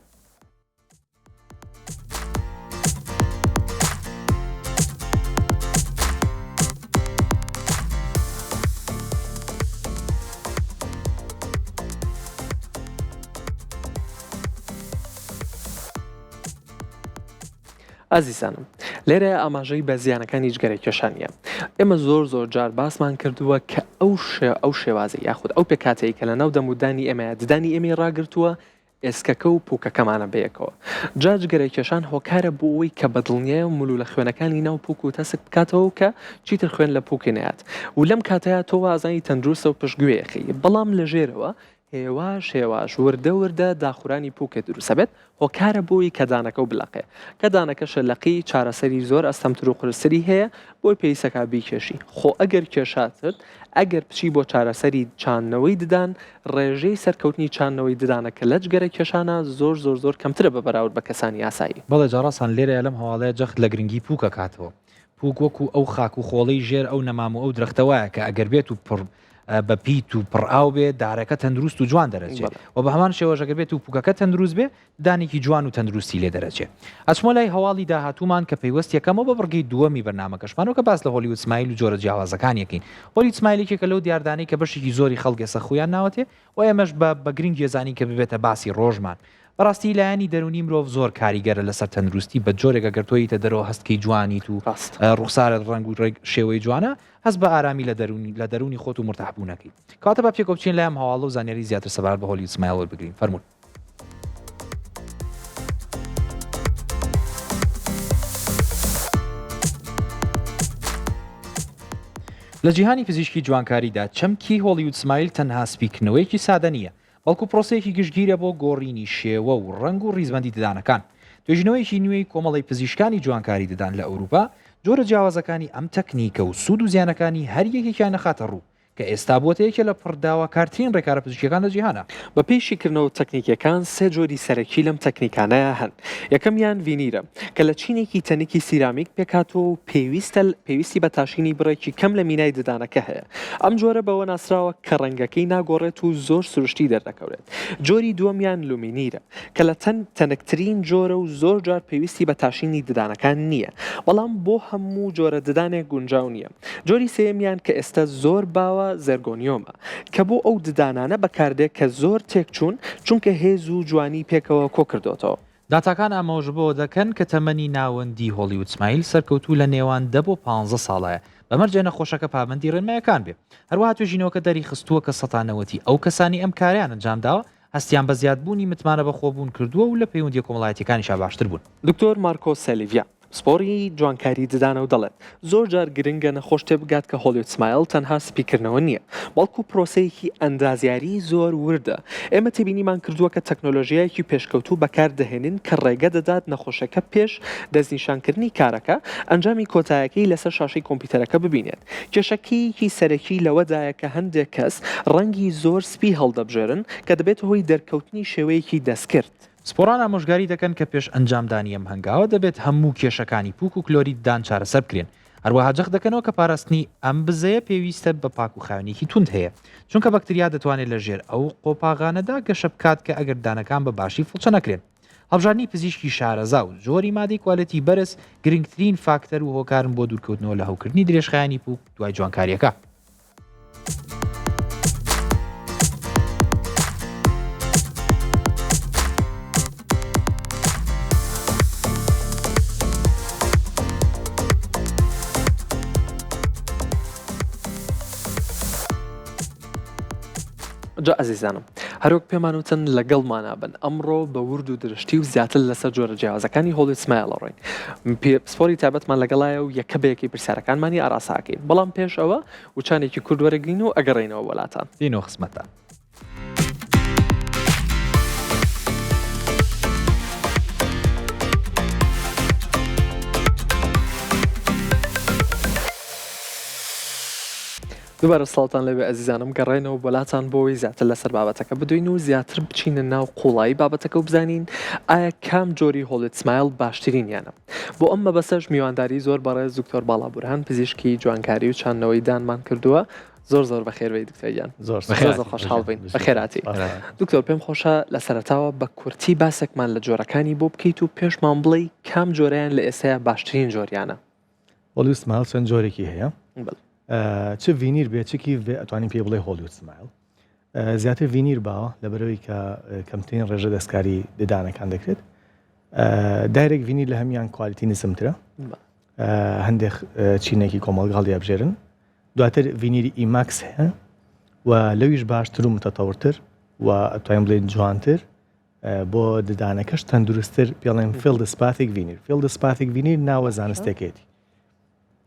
ئازیزانم، لێرە ئاماژەی بە زیانەکانی جگەرەکێشانیە. ئێمە زۆر جار باسمان کردووە کە ئەو شێوازە یاخود ئەو پێکاتەی کە لە ناو دەمودانی ئێمەیە ددانی ئێمەی ڕاگرتووە ئێسکەکە و پووکەکەمانە بەیەکەوە. جا جگەرەکێشان هۆکارە بۆ ئەوەی کە بەدڵنیایە و مولولە خوێنەکانی ناو پووک و تەسک بکاتەوە کە چیتر خوێن لە پووکێ نەهات و لەم کاتەیە تۆ وازانی تەندروستە و پشتگوێیەخی، بەڵام لە ژێرەوە هێواش وردە داخورانی پووکە دروستە بێت هۆکارە بۆی کە دانەکە و بڵقێ کە دانەکە شەلەقی چارەسەری زۆر ئەستەمتر و قورسری هەیە بۆی پێویستەکە بیکێشی. خۆ ئەگەر کێشاتت ئەگەر پچی بۆ چارەسەری چاندنەوەی ددان ڕێژەی سەرکەوتنی چاندنەوەی ددانەکە لە جگەرەکێشانە زۆر کەمترە بە بەراورد بە کەسانی ئاسایی. بەڵێ جاڕاستان لێرە لەم هەواڵەیە جەخت لە گرنگی پووکە کاتەوە. پووک وەکو ئەو خاک و خۆڵەی ژێر ئەو نەمام و ئەو درەختەوەیە کە ئەگەر بێت و بە پیت و پڕئاو بێت دارەکە تەندروست و جوان دەرەچێت و بە هەمان شێوەژەگە بێت و پووکەکە تەندروست بێ دانێکی جوان و تەندروستی لێ دەرەچێت. ئەچمە لای هەواڵی داهاتوومان کە پەیوەستیەکەمەوە بە بڕگەی دووەمی بەرنامەکەشمانەوە کە باس لە هۆلیوود سمایل و جۆرە جیاوازەکانیەکەین. هۆلیوود سمایلێکێکە لەو دیاردانەی کە بەشێکی زۆری خەڵگێسە خۆیان ناوەتێ و ئێمەش بە گرنگ گێزانی کە ببێتە باسی ڕۆژمان. بەڕاستی لایەنی دەرونی مرۆڤ زۆر کاریگەرە لەسەر تەندروستی بە جۆرێکە گەرتۆیتە دەرەوە هەستکەی جوانیت و ڕوخسارت ڕنگ و شێوەی جوانە هەست بە ئارامی لە دەرونی خۆت و مرتاحبوونەکەی. کاتە بە پێکۆ بچین لایەم هەواڵە و زانیاری زیاتر سەبار بە هۆلیوود سمایل وەربگرین. فەرموون. لە جیهانی پزیشکی جوانکاریدا چەمکی هۆلیوود سمایل تەنها سپیکردنەوەیەکی سادە نییە، بەڵکو پرۆسەیەکی گشتگیرە بۆ گۆڕینی شێوە و ڕنگ و ڕیزبەندی ددانەکان. توێژینەوەیەکی نوێی کۆمەڵی پزیشکانی جوانکاری ددان لە ئەوروپا جۆرە جیاوازەکانی ئەم تەکنیکە و سوود و زیانەکانی هەر یەکێکیان نەخاتە ڕوو کە ئێستا بۆتە یەکێ لە پڕداوە کارترین ڕێکارە پزیشکیەکان لە جیهانە. بە پێشیکردنەوە تەکنیکەکان 3 جۆری سەرەکی لەم تەکنیکانەیە هەن. یەکەمیان ڤینیرە کە لە چینێکی تەنێکی سیرامیک پێکاتەوە و پێویستی بە تاشینی بڕێکی کەم لە مینای ددانەکە هەیە. ئەم جۆرە بەوە ناسراوە کە ڕەنگەکەی ناگۆڕێت و زۆر سروشتی دەردەکەورێت. جۆری دووەمیان لومینیرە کە لە تەنکترین جۆرە و زۆر جار پێویستی بە تاشینی ددانەکان نییە، بەڵام بۆ هەموو جۆرە ددانێک گونجاو نییە. جۆری سێمیان کە ئێستا زۆر باوە زەرگۆنیۆمە کە بۆ ئەو ددانانە بەکاردێک کە زۆر تێکچوون چونکە هێز و جوانی پێکەوە کۆ کردوتەوە. داتاکان ئاماژ بۆ دەکەن کە تەمەنی ناوەندی هۆلیوود سمایل سەرکەوتوو لە نێوان 10 بۆ 15 ساڵایە بەمەرجە نەخۆشەکە پابندی ڕێنمایەکان بێ. هەروەها توێژینەوەکە دەری خستووە کە سەتانەوەتی ئەو کەسانی ئەم کاریان ئەنجامداوە هەستیان بە زیادبوونی متمانە بەخۆبوون کردووە و لە پەیوەندی کۆمەڵایەتیەکانیشا باشتر بوون. دکتۆر مارکۆ سەلیڤیا سپۆری جوانکاری ددانە و دەڵێت زۆر جار گرنگە نەخۆش تێ بگات کە هۆلیوود سمایل تەنها سپیکردنەوە نییە بەڵکو پرۆسەیەکی ئەندازیاری زۆر وردە ئێمە تێبینیمان کردووە کە تەکنۆلۆژیایەکی پێشکەوتوو بەکاردەهێنین کە ڕێگە دەدات نەخۆشەکە پێش دەستنیشانکردنی کارەکە ئەنجامی کۆتایەکەی لەسەر شاشەی کۆمپیوتەرەکە ببینێت کێشەکەیەکی سەرەکی لەوەدایە کە هەندێک کەس ڕەنگی زۆر سپی هەڵدەبژێرن کە دەبێت هۆی دەرکەوتنی شێوەیەکی دەستکرد سپۆران ئامۆژگاری دەکەن کە پێش ئەنجامدانی ئەم هەنگاوە دەبێت هەموو کێشەکانی پوک و کلۆریددان چارەسەر بکرێن هەروەها جەخ دەکەنەوە کە پاراستنی ئەم بزەیە پێویستە بە پاک و خاوێنێکی تونند هەیە چونکە بەکتریا دەتوانێت لە ژێر ئەو قۆپاغانەدا گەشە بکات کە ئەگەر دانەکان بە باشی فڵچە نەکرێن هەڵبژاردننی پزیشکی شارەزا و زۆری مادەی کوالەتی بەرز گرنگترین فاکتەر و هۆکارن بۆ دوورکەوتنەوە لە هەوکردنی درێژخایانی پوک دوای جوانکاریەکە جا ئەزیزانم هەروەک پێمان وتن لەگەڵمانە بن ئەمڕۆ بە ورد و درشتی و زیاتر لەسەر جۆرە جیاوازەکانی هۆلیوود سمایل ڕۆین سپۆری تایبەتمان لەگەڵایە و یەکە بەیەکی پرسیارەکانمانی ئاراساکەین بەڵام پێش ئەوە وچانێکی کورد وەرەگرین و ئەگەڕێنەوە وڵاتان دینەوە خزمەتە دووبارە سڵاتان لەوێ ئەزیزانم گەڕێنەوە وڵاتان بۆەوەی زیاتر لەسەر بابەتەکە بدوین و زیاتر بچینە ناو قوڵایی بابەتەکە و بزانین ئایا کام جۆری هۆلیوود سمایل باشترینیانە بۆ ئەم مەبەستەش میوانداری زۆر بەڕێز دکتۆر باڵا بورهان پزیشکی جوانکاری و چاندنەوەی دانمان کردووە زۆر بەخێربێی دکتۆریان زۆر خۆشحاڵ بین بەخێراتی دکتۆر پێم خۆشە لە سەرەتاوە بە کورتی باسێکمان لە جۆرەکانی بۆ بکەیت و پێشمان بڵێ کام جۆرەیان لە ئێستایا باشترین جۆریانە هۆلیوود سمایل چەند جۆرێکی هەیە چه ڤینیر بێت چکی ئەتوانین پێ بڵێ هۆلیوود سمایل زیاتر ڤینیر باوە لەبەرەوەی کە کەمترین ڕێژە دەستکاری ددانەکان دەکرێت دایرێک ڤینیر لە هەمیان کوالیتی نزمترە هەندێک چینێکی کۆمەڵگەڵ یابژێرن دواتر ڤینیری ئیماکس هەیە و لەویش باشتر و متەتەورتر و ئەتوانین بڵێن جوانتر بۆ ددانەکەش تەندروستتر پێڵێن فیلدسپاتیک ڤینیر فیلدسپاتیک ڤینیر ناوە زانستێکێتی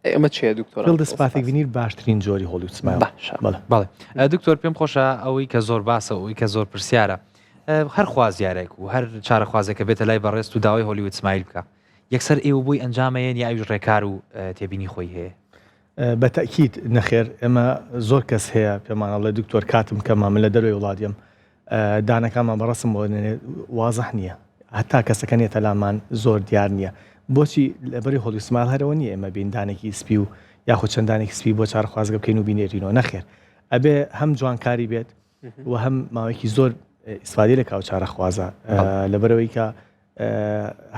ئەمە چیە دکتۆر فیلدسپاتیک ڤینیر باشترین جۆری هۆلیوود سمایل بەڵێ دکتۆر پێم خۆشە ئەوەی کە زۆر باسە ئەوەی کە زۆر پرسیارە هەر خوازیارێک و هەر چارەخوازێکە بێتە لای بەڕێست و داوای هۆلیوود سمایل بکە یەکسەر ئێوە بووی ئەنجامەیەن یا ئەویش ڕێکار و تێبینی خۆی هەیە بە تەکید نەخێر ئێمە زۆر کەس هەیە پێمانەڵێ دکتۆر کاتم کەمە من لە دەروی وڵاتیم دانەکانمان بەڕەسم بۆ وازەح نییە هەتا کەسەکە نێتە لامان زۆر دیار نییە بۆچی لەبەری هۆلیوود سمایل هەرەوە نییە ئێمە بیندانێکی سپی و یاخود چەندانێکی سپی بۆ چارەخوازگە بکەین و بینێرینەوە نەخێر ئەبێ هەم جوانکاری بێت و هەم ماوەیەکی زۆر ئیسفادی لە کاو چارەخوازە لەبەرەوەی کە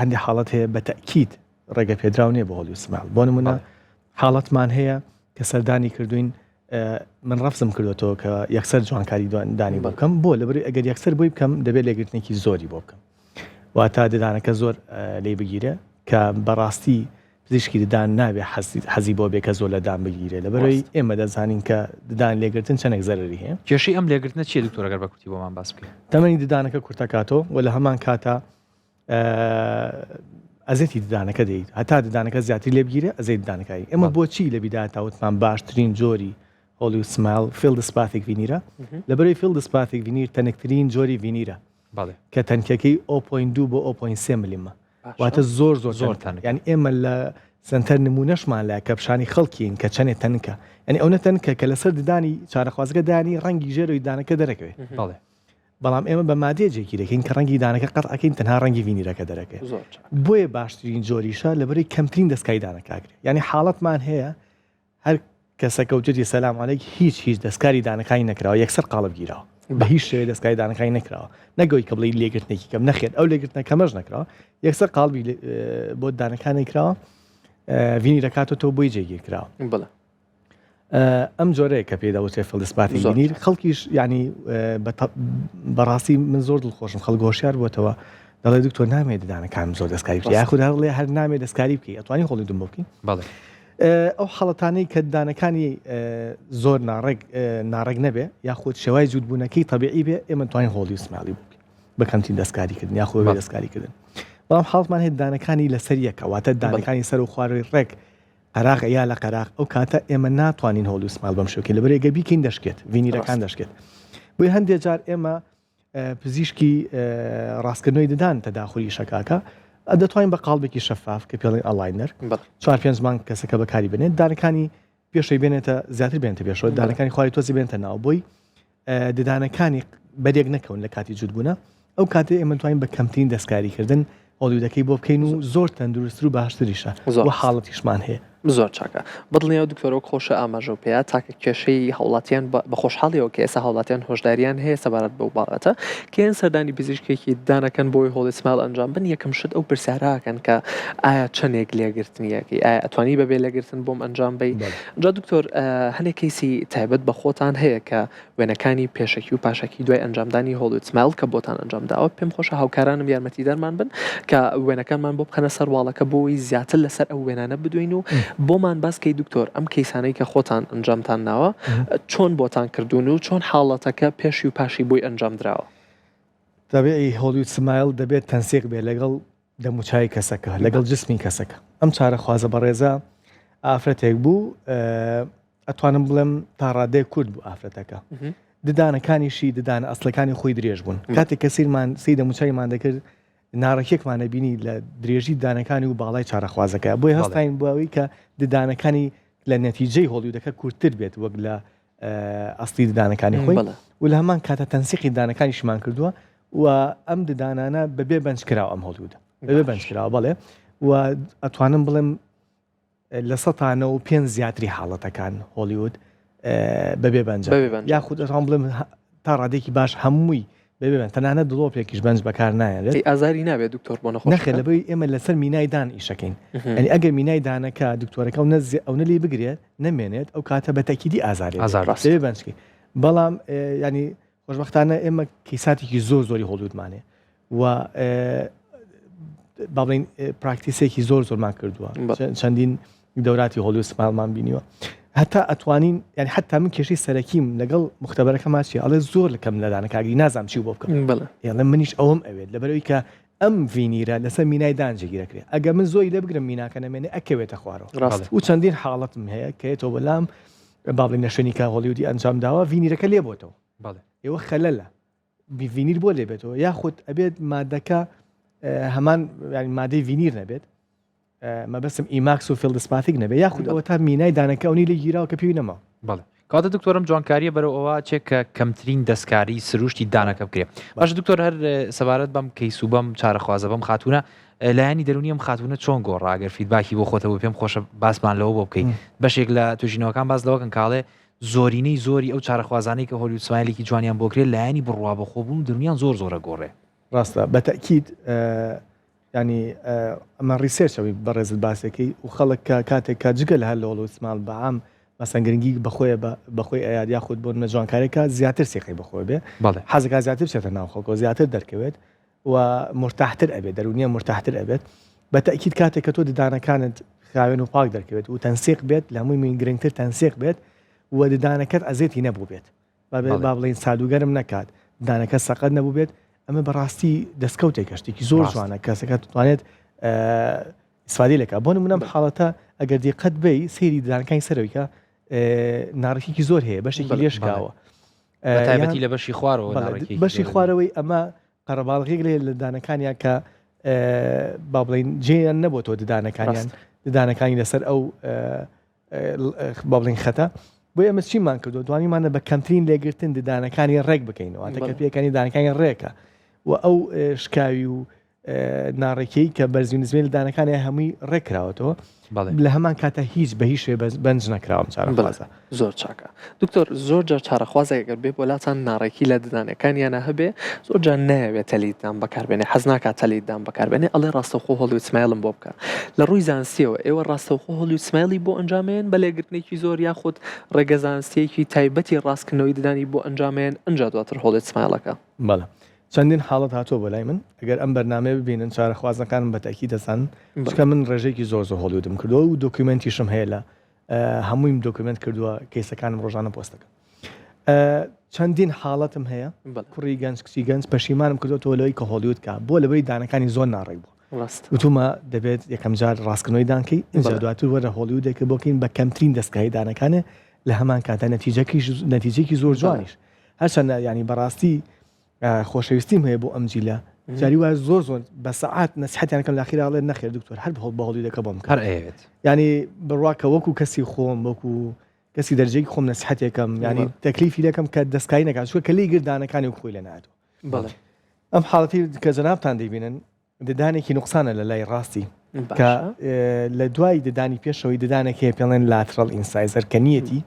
هەندی حاڵەت هەیە بە تەکید ڕێگە پێدراو نییە بە هۆلیوود سمایل بۆ نمونە حاڵەتمان هەیە کە سەردانی کردوین من ڕەفزم کردوەوە کە یەکسەر جوانکاری دانی بۆ بکەم بۆ لەبەر ئەگەر یەکسەر بۆی بکەم دەبێت لێگرتنێکی زۆری بۆ بکەم واتە ددانەکە زۆر لێ بگیرە کە بەڕاستی پزیشکی ددان نابێ حەزی بۆ بێ کە زۆر لە دان بگیرێ لەبەرەوەی ئێمە دەزانین کە ددان لێگرتن چەندێک زەرری هەیە کێشەی ئەم لێگرتنە چیە دکتۆر ئەگەر بە کورتی بۆمان باس بکەین تەمەنی ددانەکە کورتەکاتەوە و لە هەمان کاتە ئەزێتی ددانەکە دەیت هەتا ددانەکە زیاتر لێ بگیرێ ئەزەی ددانەکەی ئێمە بۆچی لە بیداەتە وتمان باشترین جۆری هۆلیوود سمایل فیلدسپاتیک ڤینیرە لەبەرەوەی فیلدسپاتیک ڤینیر تەنێکترین جۆری ڤینیرە کە تەنکەکەی 0.2 بۆ 0.3 ملیمە واتە زۆر یعنی ئێمە لە سنتەر نمونەشمان لای کە پیشانی خەڵکین کە چەندێ تەنکە یعنی ئەو نەتەنکە کە لەسەر ددانی چارەخوازگە دانی ڕەنگی ژێرەوەی دانەکە دەرەکەوێت بەڵام ئێمە بە مادێ جێکی دەکەین کە ڕەنگی دانەکە قەتعەکەین تەنها ڕەنگی ڤینیرەکە دەرەکەێت بۆیە باشترین جۆریشە لەبەری کەمترین دەستکای دانەکاگرێت یعنی حاڵەتمان هەیە هەر کەسەکە وجدی سەلام عەلەیک هیچ دەستکاری دانەکانی نەکراوە یەکسەر قاڵب گیراوە بە هیچ شێوەیە دەستکاری دانەکانی نەکراوە نەگەوەی کە بڵێ لێگرتنێکی کەم نەخێت ئەو لێگرتنەکە مەش نەکراوە یەکسەر قاڵبی بۆ دانەکانی کراوە ڤینیرەکاتەوە بۆی جێگیر کراوە ئەم جۆرەیە کە پێداوتێ فیلدسپاتیک ڤینیر خەڵکیش ینی بەڕاستی من زۆر دڵخۆشم خەڵک هۆشیار بووەتەوە دەڵێ دکتۆر نامێت ددانەکانم زۆر دەستکاری بکەی یاخود هەڵێ هەر نامێت دەستکاری بکەی ئەتوانی خۆڵی دوم بکەین ئەو حاڵەتانەی کە دانەکانی زۆر ناڕێک نەبێ یاخود شێوای جوودبوونەکەی تەبیعی بێ ئێمە توانین هۆلیوود سمایلی بکەین بە کەمترین دەستکاریکردن یاخود دەستکاریکردن بەڵام حاڵمان هەیە دانەکانی لەسەر یەکەواتە دانەکانی سەر و خوارەوەی ڕێک قەراغ یا لە قەراغ ئەو کاتە ئێمە ناتوانین هۆڵ و سمال بەم شوکە لەبەر ئەگە بیکەین دەشکێت ڤینیرەکان دەشکێت بۆی هەندێک جار ئێمە پزیشکی ڕاستکردنەوەی ددان تەداخوری شەکاکە دەتوانین بە قاڵبێکی شەفاف کە پێڵێن ئەلاینەر 4-5 مانگ کەسەکە بەکاری بنێت دانەکانی پێشەوەی بێنێتە زیاتر بێنێتە پێشەوە دانەکانی خواری تۆزی بێنتە ناو بۆی ددانەکانی بەرێک نەکەون لە کاتی جوودبوونە ئەو کاتێ ئێمە توانین بە کەمترین دەستکاریکردن هۆڵیودەکەی بۆ بکەین و زۆر تەندروست و باشتریشە و حاڵەتیشمان هەیە زۆر چاکە بڵنییا دکتۆرەوە خۆشە ئاماژە پێیا تاکە کێشەی هەوڵاتیان بە خۆشحاڵیەوە کە ئێستا هەوڵاتیان هۆشداریان هەیە سەبارەت بەو باڵەتە کێن سەردانی پزیشکێکی دانەکەن بۆی هۆڵی سمال ئەنجام بن یەکەم شت ئەو پرسیاراکەن کە ئایا چەندێک لێگرتنیەکەی ئایا ئەتوانی بەبێ لێگرتن بۆم ئەنجام بی جا دکتۆر هەنێک کەیسی تایبەت بە خۆتان هەیە کە وێنەکانی پێشەکی و پاشەکی دوای ئەنجامدانی هۆڵی سمال کە بۆتان ئەنجامداوە پێم خۆشە هاوکارانم یارمەتی دەرمان بن کە وێنەکانمان بۆ بخەنە سەر واڵەکە بۆی زیاتر لەسەر ئەو وێنانە بدوین و بۆمان باسکەی دکتۆر ئەم کەیسانەی کە خۆتان ئەنجامتان ناوە چۆن بۆتان کردوون و چۆن حاڵەتەکە پێشی و پاشی بۆی ئەنجام درراوە دەبێت هۆڵیود سمایل دەبێت تەنسیق بێ لەگەڵ دەموچای کەسەکە لەگەڵ جسمی کەسەکە ئەم چارە خوازە بەڕێزە ئافرەتێک بوو ئەتوانم بڵێم تا ڕادەیە کورد بوو ئافرەتەکە ددانەکانیشی ددانە ئەسڵەکانی خۆی درێژ بوون کاتێک کە سی دەموچایمان دەکرد ناڕێکێکمانە بینی لە درێژی دانەکانی و باڵای چارەخوازەکە بۆی هەستین بووەوەی کە ددانەکانی لە نەتیجەی هۆڵیودەکە کورتتر بێت وەک لە ئەستی ددانەکانی خۆی و لە هەمان کاتە تەنسیقی دانەکانیشمان کردووە و ئەم ددانانە بەبێ بەنجکراوە ئەم هۆڵیودە بەبێ بەنجکراوە بەڵێ و ئەتوانم بڵێم لە 100 زیاتری حاڵەتەکان هۆلیوود بەبێ بەنج یاخود ئەتوان بڵێم تا ڕادێکی باش هەمووی ببێن تەنانەت دڵۆپێکیش بەنج بەکار نایێت ئازاری نابێت دکتۆر بۆ نەخێ لەبەی ئێمە لەسەر مینای دان ئیشەکەین ئەنی ئەگەر مینای دانەکە دکتۆرەکە ئەو نەلی بگرێت نەمێنێت ئەو کاتە بە تەکیدی ئازاری بەنجکی بەڵام ینی خۆشبەختانە ئێمە کەیساتێکی زۆری هۆڵیودمانێ و با بڵین پراکتیسێکی زۆرمان کردووە چەندین دەوراتی هۆڵیود سمالمان بینیوە هەتا ئەتوانین یعنی حتا من کێشەی سەرەکیم لەگەڵ مختبەرەکە ماچی ئەڵێ زۆر لەکەم لە دانەکاگری نازام چی بۆ بکەم ئێڵێ منیش ئەوم ئەوێت لەبەرەوەی کە ئەم ڤینیرە لەسەر مینای دانجێگیرەکرێت ئەگە من زۆری لێ بگرم میناکە نەمێنێ ئەکەوێتە خوارەوە و چەندین حاڵەتم هەیە کە تۆ بەلام با بڵین نەشوێنی کە هۆڵیودی ئەنجام داوە ڤینیرەکە لێ بۆتەوە ئێوە خەلەلە ڤینیر بۆ لێ بێتەوە یاخود ئەبێت مادەکە هەمان مادەی ڤینیر نەبێت مەبەستم ئیماکس و فیلدسپاتیک نەبێ یاخود ئەوە تا مینای دانەکە ئەوی لە گیراوە کە پێوی نەما بەڵێ کاتە دکتۆرم جوانکاریە بەرەو ئەوە چێک کە کەمترین دەستکاری سروشتی دانەکە بکرێت باش دکتۆر هەر سەبارەت بەم کەیس و بەم چارەخوازە بەم خاتونە لایانی دەرونی ئەم خاتونە چۆن گۆڕا ئەگەر فیدباکی بۆ خۆتەوە پێم خۆشە باسمان لەوە بۆ بکەین بەشێک لە توژینەوەکان باز لەوەکەن کاڵێ زۆرینەی زۆری ئەو چارەخوازانەی کە هۆلیود سمایلێکی جوانیان بۆ کرێت لایانی بڕوا بەخۆبوون دنیان زۆرە گۆڕێ ڕاستە بەتەکید ینی ئەمە ڕیسێرچەوەی بەڕێزت باسێکی و خەڵک کاتێک کا جگە لە هەر لە هۆڵیود سمال بەعام مەسەنگرنگی بەخۆی ئەیاد یاخود بۆ جوانکارێکە زیاتر سێقی بەخۆی بێ حەزەکە زیاتر بچێتە ناو خەڵکەوە زیاتر دەرکەوێت و مرتاحتر ئەبێت دەرونیە مرتاحتر ئەبێت بەتەکید کاتێک کە تۆ ددانەکانت خاوێن و پاک دەرکەوێت و تەنسیق بێت لە هەمووی من گرنگتر تەنسیق بێت و ددانەکەت ئەزێتی نەبوو بێت با بڵین سادوگەرم نەکات دانەکە سەقەت نەبوو بێت ئەمە بەڕاستی دەستکەوتێک کەشتێکی زۆر جوانە کەسەکە توانێت ئیسفادی لەکە بۆ نمونە حاڵەتە ئەگەر دیقەت بێی سەیری ددانەکانی سەرەوەی ناڕێکێکی زۆر هەیە بەشێکی لێشکاوە تایبەتی لە بەشی خوارەوە بەشی خوارەوەی ئەمە قەرەباڵغێک لێ لە ددانەکانیان کە با بڵین جێیان نەبوو تۆ ددانەکانی لەسەر ئەو با بڵین خەتە بۆ ئەمە چیمان کردو دوانیمانە بە کەمترین لێگرتن ددانەکانی ڕێک بکەینەوە ئەتەکە پێەکانی دانەکانی ڕێکە و ئەو شکاوی و ناڕێکی کە بەرزی نزمێ لە دانەکانی هەمووی ڕێکراوەتەوە لە هەمان کاتە هیچ بە هیچ بەنج نەکراوم چارەخوازە زۆر چاکە دکتۆر زۆر جار چارەخوازێکگەر بێ بۆلاتان ناڕێکی لە ددانەکانیانە هەبێ زۆر جار ناوێت تەلیددان بەکاربێنێ حەز ناکات تەلیددان بەکاربێنێ ئەڵێ ڕاستەوخۆ هۆڵیود سمایلم بۆ بکە لە ڕووی زانستیەوە ئێوە ڕاستەوخۆ هۆڵیود سمایلی بۆ ئەنجامێن بە لێگرتنێکی زۆر یاخود ڕێگە زانستیەکی تایبەتی ڕاستکردنەوەی ددانی بۆ ئەنجامێن ئەنجا دواتر هۆڵیود سمایلەکە بەڵێ چەندین حاڵەت هاتووە بۆ لای من ئەگەر ئەم بەرنامە ببینن چارەخوازەکانم بەتەکی دەسان چکە من ڕێژێکی زۆر هۆڵیودم کردووە و دۆکیومنتیشم هەیە لە هەموویم دۆکیومنت کردووە کەیسەکانم ڕۆژانە پۆستەکە چەندین حاڵەتم هەیە کوڕی گەنج کچی گەنج پەشیمانم کردوەوە لەوەی کە هۆڵیود کا بۆ لەبەری دانەکانی زۆر ناڕێک بوو وتومە دەبێت یەکەم جار ڕاستکردنەوەی دانکەی اینجا دواتر وەرە هۆلیوودێکە بۆکەین بە کەمترین دەستگای دانەکانە لە هەمان کاتە نەتیجەیەکی زۆر جوانیش هەرچەندە ینی بەڕاستی خۆشەویستیم هەیە بۆ ئەم جیلە جاری وایە زۆر بە سەعات نەسیحەتیانەکەم لاخیراڵێ نەخێر دکتۆر هەر بە هۆلیوودەکە بۆم هەر ئەوێت ینی بڕواکە وەکو کەسی خۆم وەکو کەسی دەرجەی خۆم نەسیحەتێکم ینی تەکلیفی لەکەم کە دەستکای نەکات چووە کە لی گردانەکانی و خۆی لە ناتوە ئەم حاڵەتی کە جەنابتان دەیبینن ددانێکی نوقسانە لە لای ڕاستی کە لە دوای ددانی پێشەوەی ددانێکی پێڵێن لاترال ئینسایزەر کە نیەتی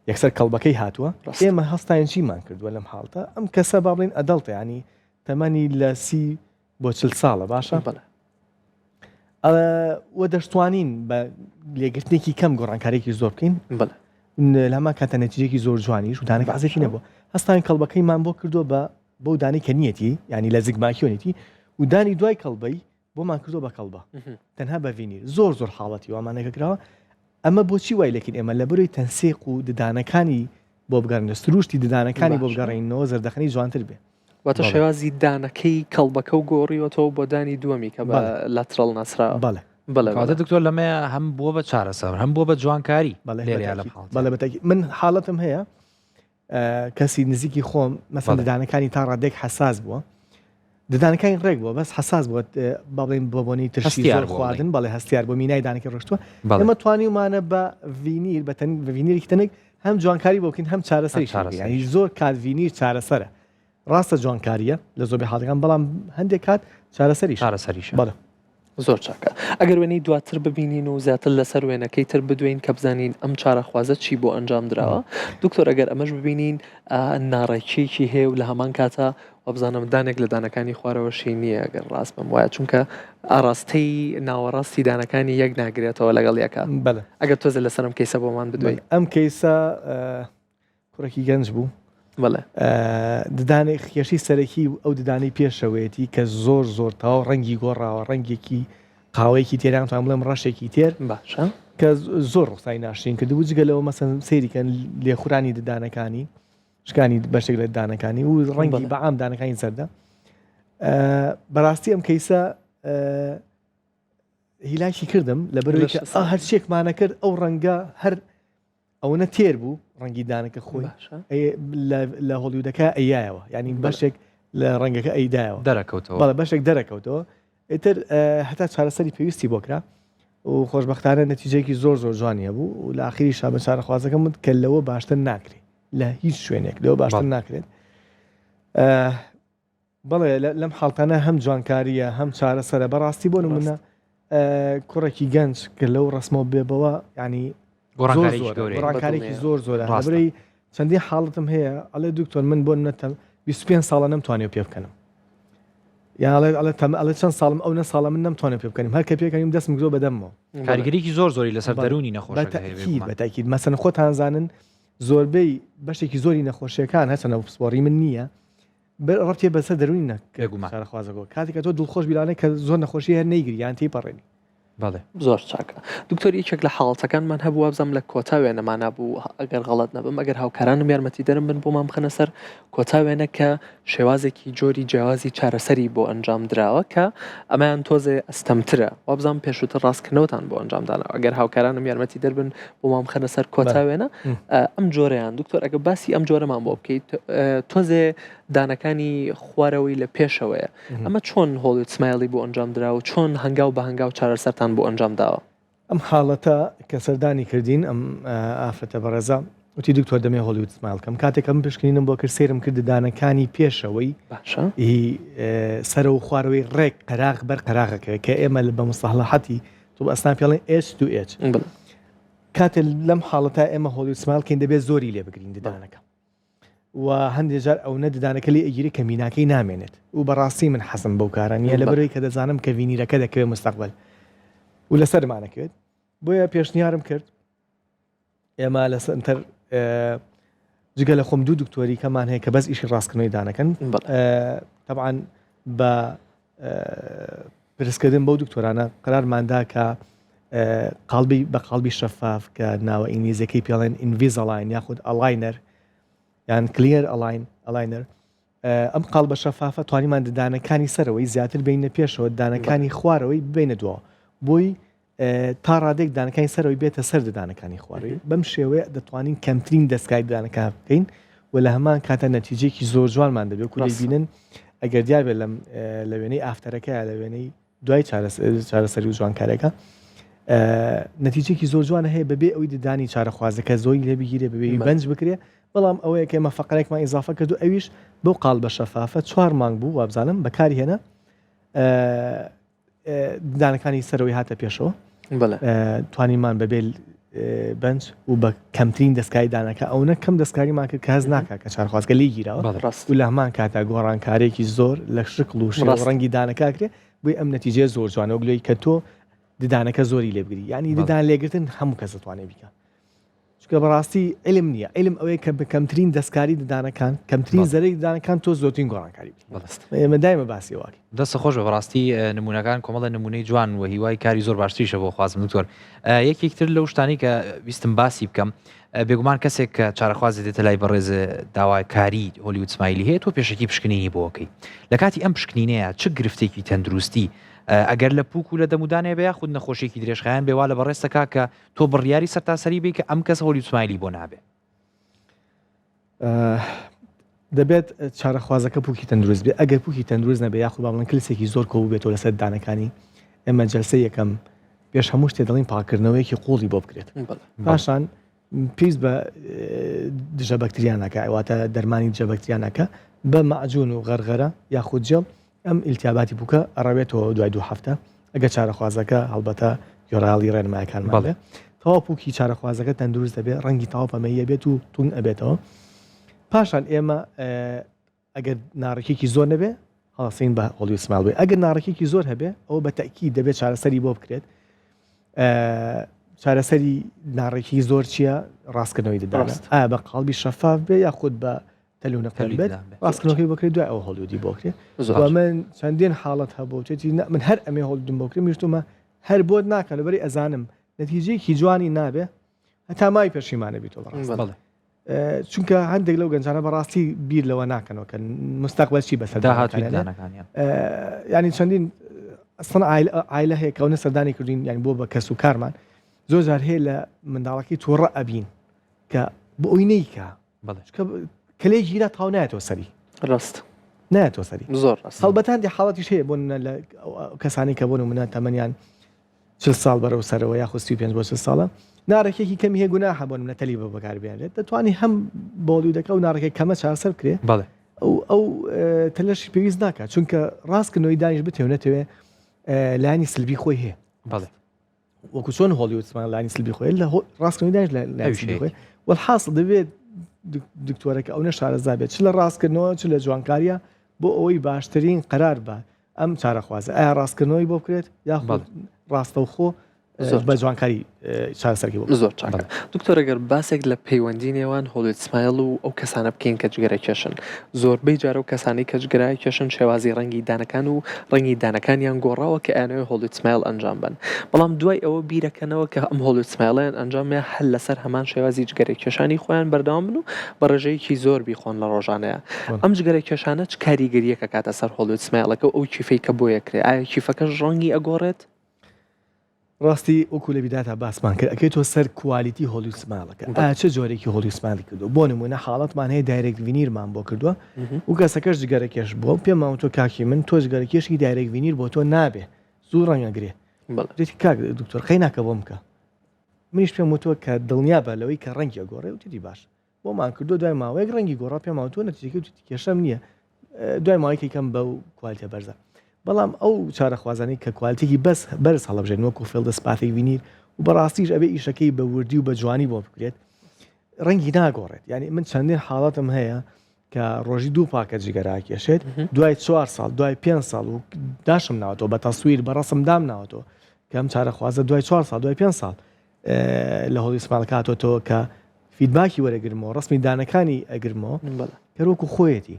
یەکسەر کەڵبەکەی هاتووە ئێمە هەستایان چیمان کردووە لەم حاڵتە ئەم کەسە با بڵێن ئەدەڵتە ینی تەمەنی لە 30 بۆ 40 ساڵە باشە وە دەشتوانین بە لێگرتنێکی کەم گۆڕانکارێکی زۆر بکەین لەما کاتە نەتیجێکی زۆر جوانیش و دانێک عزێکی نەبووە هەستان کەڵبەکەیمان بۆ کردو بۆ دانی کە نیەتی ینی لە زگماکیۆنیتی و دانی دوای کەڵبەی بۆمان کردو بە کەڵبە تەنها بە ڤینیر زۆر حاڵەتی وامانەکەکراوە ئەمە بۆچی وای لەکن ئێمە لە بەرەوەی تەنسیق و ددانەکانی بۆ بگەڕێنە سروشتی ددانەکانی بۆ بگەڕێنەوە زەردەخەنی جوانتر بێ واتە شێوازی دانەکەی کەڵبەکە و گۆڕیوەتەوە بۆ دانی دووەمی کە بە لاترال ناسرا کاتە دکتۆر لەمە هەم بووە بە چارەسەر هەم بووە بە جوانکاری بەڵێ بەتاکی من حاڵەتم هەیە کەسی نزیکی خۆم مەسەڵ ددانەکانی تا ڕادێک حساس بووە ددانەکانی ڕێک بووە بەس حساس بووە با بڵێن بۆبوونی ترسی زۆر خواردن بەڵێ هەستیار بۆ مینای دانەکە ڕۆشتووە ئێمە توانیمانە بە ڤینیر بە ڤینیرێکی تەنێک هەم جوانکاری بۆکەین هەم چارەسەری ینی زۆر کات ڤینیر چارەسەرە ڕاستە جوانکاریە لە زۆربەی حاڵەکان بەڵام هەندێک کات چارەسەریش بەڵێ زۆر چاکە ئەگەر وێنەی دواتر ببینین و زیاتر لەسەر وێنەکەی تر بدوین کە بزانین ئەم چارەخوازە چی بۆ ئەنجام درراوە دکتۆر ئەگەر ئەمەش ببینین ناڕێکیەکی هەیە و لە هەمان کاتە وەبزانم دانێک لە دانەکانی خوارەوەشی نییە ئەگەر ڕاست بم وایە چونکە ئاڕاستەی ناوەڕاستی دانەکانی یەک ناگرێتەوە لەگەڵ یەکە ئەگەر تۆزە لەسەرم کەیسە بۆمان بدوین ئەم کەیسە کوڕێکی گەنج بوو ددانێک خێشی سەرەکی ئەو ددانەی پێشەوەیەتی کە زۆر تاو ڕەنگی گۆڕاوە ڕەنگێکی قاوەیەکی تێران توان بڵێم ڕەشێکی تێر باشە کە زۆر ڕوخسای ناشرین کردبوو جگەلەوە مەسەن سەیریکەن لێخورانی ددانەکانی شکانی بەشێک لە ددانەکانی و ڕەنگی بەعام دانەکانی سەردە بەڕاستی ئەم کەیسە هیلاکی کردم لە بەرەوەی هەر شتێکمانە کرد ئەو ڕەنگە هەر ئەوەنە تێر بوو ڕەنگی دانەکە خۆی لە هۆلیوودەکە ئەیایەوە ینی بەشێک لە ڕەنگەکە ئەیدایەوە دەرەکەوتەوە بەڵێ بەشێک دەرەکەوتەوە ئیتر هەتا چارەسەری پێویستی بۆکرا و خۆشبەختانە نەتیجەیەکی زۆر جوانیە بوو و لە ئاخری شابە چارەخوازەکەم وت کە لەوە باشتر ناکرێت لە هیچ شوێنێک لەوە باشتر ناکرێت بەڵێ لەم حاڵتانە هەم جوانکاریە هەم چارەسەرە بەڕاستی بۆ نمونە کوڕێکی گەنج کە لەو ڕسمەوە بێبەوە ینی گۆڕانکارێکی زۆرە لەبەرەی چەندین حاڵتم هەیە ئەڵێ دکتۆر من بۆ نەتەم 25 ساڵە نەمتوانێت پێ بکەنم ئەڵێ چەند ساڵم ئەو نە ساڵە من نەمتوانێت پێ بکەنیم هەر کە پێکەنیم دەستم گرۆ بەدەمەوە کارگەریکی زۆری لەسەر دەرونی نەخۆشی بەتاکید مەسەن خۆتان زانن زۆربەی بەشێکی زۆری نەخۆشیەکان هەچەنە پسپۆڕی من نییە ڕەتی بەسەر دەرونی نەکەخوازەوە کاتێککە تۆ دڵخۆش بیلانەی کە زۆر نەخۆشی هەر نەیگری یان تێی پەڕێنی زۆر چاکە دکتۆر یەکێک لە حاڵەتەکانمان هەبوو بزەم لە کۆتا وێنەمانە بوو ئەگەر غەڵەت نەبم ئەگەر هاوکارانم یارمەتی دەرم بن بۆمان بخەنە سەر کۆتا وێنە کە شێوازێکی جۆری جیاوازی چارەسەری بۆ ئەنجام درراوە کە ئەمایان تۆزێ ئەستەمترە وابزانام پێشووتر ڕاستکردنەوەتان بۆ ئەنجامدانەوە ئەگەر هاوکارانم یارمەتی دەربن بۆمان بخەنە سەر کۆتا وێنە ئەم جۆرەیان دکتۆر ئەگە باسی ئەم جۆرەمان بۆ بکەیت تۆزێ دانەکانی خوارەوەی لە پێشەوەیە ئەمە چۆن هۆڵیوود سمایلی بۆ ئەنجام درراوە چۆن هەنگاو بە هەنگاو چارەسەرتان بۆ ئەنجام داوە ئەم حاڵەتە کە سەردانی کردین ئەم ئافرەتە بەڕێزە وتی دکتۆر دەمێ هۆلیوود سمایلکەم کاتێکم پێشکەنینم بۆ کرد سێرم کرد دانەکانی پێشەوەی سەرە و خوارەوەی ڕێک قەراغ بەر قەراغەکە کە ئێمە بە مستەحڵەحەتی تۆ ئەسنا پێڵێن H2H کاتێ لەم حاڵەتە ئێمە هۆلیوود سمایلکەین دەبێت زۆری لێ بگرین ددانەکە و هەندێک جار ئەو نەددانەکە لێ ئەگیری کە میناکەی نامێنێت و بەڕاستی من حەزم بەو کارانیە لە بەرەوەی کە دەزانم کە ڤینیرەکە دەکەوێت مستەقبل و لەسەرمانەکەوێت بۆیە پێشنیارم کرد ئێمە لە سنتەر جگە لە خۆم دوو دکتۆری کەمان هەیە کە بەس ئیشی ڕاستکردنەوەی دانەکەن طبعاً بە پرسکردن بەو دکتۆرانە قرارماندا کە بە قاڵبی شەفاف کە ناوە ئینگلیزیەکەی پێڵێن ئینڤیزەلاین یاخود ئەلاینەر یان کلیر ئەلاینەر ئەم قاڵبە شەفافە توانیمان ددانەکانی سەرەوەی زیاتر بینە پێشەوە دانەکانی خوارەوەی بینە دووە بۆی تا ڕادێک دانەکانی سەرەوەی بێتە سەر ددانەکانی خوارەوەی بەم شێوەیە دەتوانین کەمترین دەستکای دانەکە بکەین و لە هەمان کاتە نەتیجێکی زۆر جوانمان دەبێت و بینن ئەگەر دیار بێت لە وێنەی ئافتەرەکە لە وێنەی دوای چارەسەری و جوانکارەکە نەتیجێکی زۆر جوانە هەیە بەبێ ئەوی ددانی چارەخوازەکە زۆری لێبگیرێ بەبێ بەنج بکرێ بەڵام ئەوەیە کە ئێمە فەقەرێکمان ئیزافە کرد و ئەویش بەو قاڵبە شەفافە 4 مانگ بوو وابزانم بەکاری هێنا دانەکانی سەرەوەی هاتە پێشەوە توانیمان بەبێ بەنج و بە کەمترین دەستکاری دانەکە ئەوە کەم دەستکاریمان کرد کە هەز ناکە کە چارخوازگە لی گیرەوە و لە هەمان کاتا گۆڕانکارێکی زۆر لە شکل و ڕەنگی دانەکە کرێ بۆی ئەم نەتیجێ زۆر جوانە و گلۆی کە تۆ ددانەکە زۆری لێبگری یعنی ددان لێگرتن هەموو کەس دەتوانێت بیکە چونکە بەڕاستی علم نییە علم ئەوەیە کە بە کەمترین دەستکاری ددانەکان کەمترین زەرەی ددانەکان تۆ زۆرترین گۆڕانکاری ئێمە دایمە باسی واکە دەستە خۆش بەڕاستی نمونونەکان کۆمەڵە نمونەی جوان و هیوای کاری زۆر باشتریشە بۆ خوازم دکتۆر یەکێکتر لەو شتانی کە ویستم باسی بکەم بێگومان کەسێک کە چارەخوازی دێتە لای بەڕێز داوای کاری هۆلیوود سمایلی هەیە تۆ پێشەکی پشکنینی بۆکەی لە کاتی ئەم پشکنینەیە چ گرفتێکی تەندروستی ئەگەر لە پوک و لە دەمودانێ بە یاخود نەخۆشیێکی درێژخایان بێوا لە بەڕێستەکە کە تۆ بڕیاری سەرتاسەری بێ کە ئەم کەس هۆلیوود سمایلی بۆ نابێ دەبێت چارەخوازەکە پوکی تەندروست بێ ئەگەر پوکی تەندروست نەبێ یاخود باڵن کلسێکی زۆر کۆبوو بێتەوە لەسەر دانەکانی ئێمە جەلسە یەکەم پێش هەموو شتێ دەڵین پاکردنەوەیەکی قوڵی بۆ بکرێت پاشان پێویست بە دژە بەکتریانەکە ئەواتە دەرمانی دژە بەکتریانەکە بە مەعجون و غەرغەرە یاخود جەڵ ئەم ئیلتیاباتی بووکە ئەڕەوێتەوە دوای 2 هەفتە ئەگە چارەخوازەکە هەڵبەتە گۆڕاڵی ڕێنمایەکانمان بێ تەواو پوکی چارەخوازەکە تەندروست دەبێت ڕەنگی تەواو پەمەیە بێت و تون ئەبێتەوە پاشان ئێمە ئەگەر ناڕێکێکی زۆر نەبێ هەڵسین بە هۆلیوود سمایل بێ ئەگەر ناڕێکێکی زۆر هەبێ ئەوە بە تەکید دەبێت چارەسەری بۆ بکرێت چارەسەری ناڕێکی زۆر چییە ڕاستکردنەوەی دەدانە ئایا بە قاڵبی شەفاف بێ یاخود بە تەلوونەکەل بێت ڕاستکردنەوەی بکرێت دوای ئەو هۆلیوودی بۆ کرێت من چەندین حاڵەت هەبوو تێتی من هەر ئەمێ هۆڵدم بۆ کرێ میشتمە هەر بۆت ناکە لەبەری ئەزانم نەتیجەیەکی جوانی نابێ هەتا مای پەشیمانە بیتەوە بەڕاست چونکە هەندێک لەو گەنجانە بەڕاستی بیر لەوە ناکەنەوە کە مستەقبەل چی بەسەر ینی چەندین ئەسڵ ئایلە هەیە کە ئەو نەسەردانی کردین یانی بۆ بە کەس و کارمان زۆر جار هەیە لە منداڵەکەی تووڕە ئەبین کە بۆ ئەوی نەیکە کلێ گیرە تاو نایەتەوە سەری ڕاست نایەتەوە سەری زۆر هەڵبەتان دی حاڵەتیش هەیە بۆن لە کەسانی کە بۆن منە تەمەنیان 40 ساڵ بەرەو سەرەوە یا 35 بۆ 40 ساڵە ناڕێکێکی کەمی هەیە گوناحە بۆن منە تەلی بە بەکاربێنێت دەتوانانی هەم بۆلیودەکە و ناڕێکی کەمە چارەسەر بکرێ ئەو تەلەشی پێویست ناکات چونکە ڕاستکردنەوەی دانیش بتێونێتەوە لانی سلبی خۆی هەیە وەکو چۆن هۆلیوود سمایل لانی سلبی خۆی لە ڕاستکردنەوەی دانیش لە لانی سلبی خۆی والحاصل دەبێت دکتۆرەکە ئەو نەشارەزا بێت چ لە ڕاستکردنەوە چ لە جوانکاریە بۆ ئەوەی باشترین قەرار بە ئەم چارەخوازە ئایا ڕاستکردنەوەی بۆ بکرێت یاخود ڕاستەوخۆ بە جوانکاری چارەسەرکی بۆ زۆر چاکە دکتۆر ئەگەر باسێک لە پەیوەندی نێوان هۆلیوود سمایل و ئەو کەسانە بکەین کە جگەرە کێشن زۆربەی جارە و کەسانی کە جگەرای کێشن شێوازی ڕەنگی دانەکان و ڕەنگی دانەکانیان گۆڕاوە کە ئەیانەوەی هۆلیوود سمایل ئەنجام بن بەڵام دوای ئەوە بیرەکەنەوە کە ئەم هۆلیوود سمایلیان ئەنجامیان هەل لەسەر هەمان شێوازی جگەرە کێشانی خۆیان بەردەوام بن و بە ڕێژەیەکی زۆر بیخۆن لە ڕۆژانەیە ئەم جگەرە کێشانە چ کاریگەریەکە کاتە سەر هۆلیوود سمایلەکە و ئەو کیفەی کە بۆ یەکرێ ئایا کیفەکەش ڕەنگی ئەگۆڕێت ڕاستی ئەوکو لە بیداتا باسمان کرد ئەکەی تۆ سەر کوالیتی هۆلیوود سمایلەکە چه جۆرێکی هۆلیوود سمایلی کردو بۆ نمونە حاڵەتمان هەیە دایرێکت ڤینیرمان بۆ کردووە و کەسەکەش جگەرە کێش بووە پێماوە تۆ کاکی من تۆ جگەرە کێشی دایرێک ڤینیر بۆ تۆ نابێ زوو ڕەنگەگرێ دێتی کاک دکتۆر خەی ناکە بۆم بکە منیش پێم وتووە کە دڵنیا بە لەوەی کە ڕەنگی گۆڕێ و تێتی باش بۆمان کردو دوای ماوەیەک ڕەنگی گۆڕا پێماوە تۆ نەتیجەکەی وتی کێشەم نییە دوای ماوەیەکی کەم بەو کوالیتە بەرزە بەڵام ئەو چارەخوازانەی کە کوالیتێکی بەرز هەڵەبژێن وەکو فێڵدەسپاتی ڤینیر و بەڕاستیش ئەبێ ئیشەکەی بە وردی و بە جوانی بۆ بکرێت ڕەنگی ناگۆڕێت یعنی من چەندین حاڵەتم هەیە کە ڕۆژی 2 پاکە جگەرا کێشێت دوای 4 ساڵ دوای 5 ساڵ و داشم ناوەتەوە بە تەسویر بە ڕەسم دام ناوەتەوە کە ئەم چارەخوازە دوای 4 ساڵ دوای 5 ساڵ لە هۆڵی سمایل کاتۆتەوە کە فیدباکی وەرەگرمەوە ڕسمی دانەکانی ئەگرمەوە کەروەکو خۆیەتی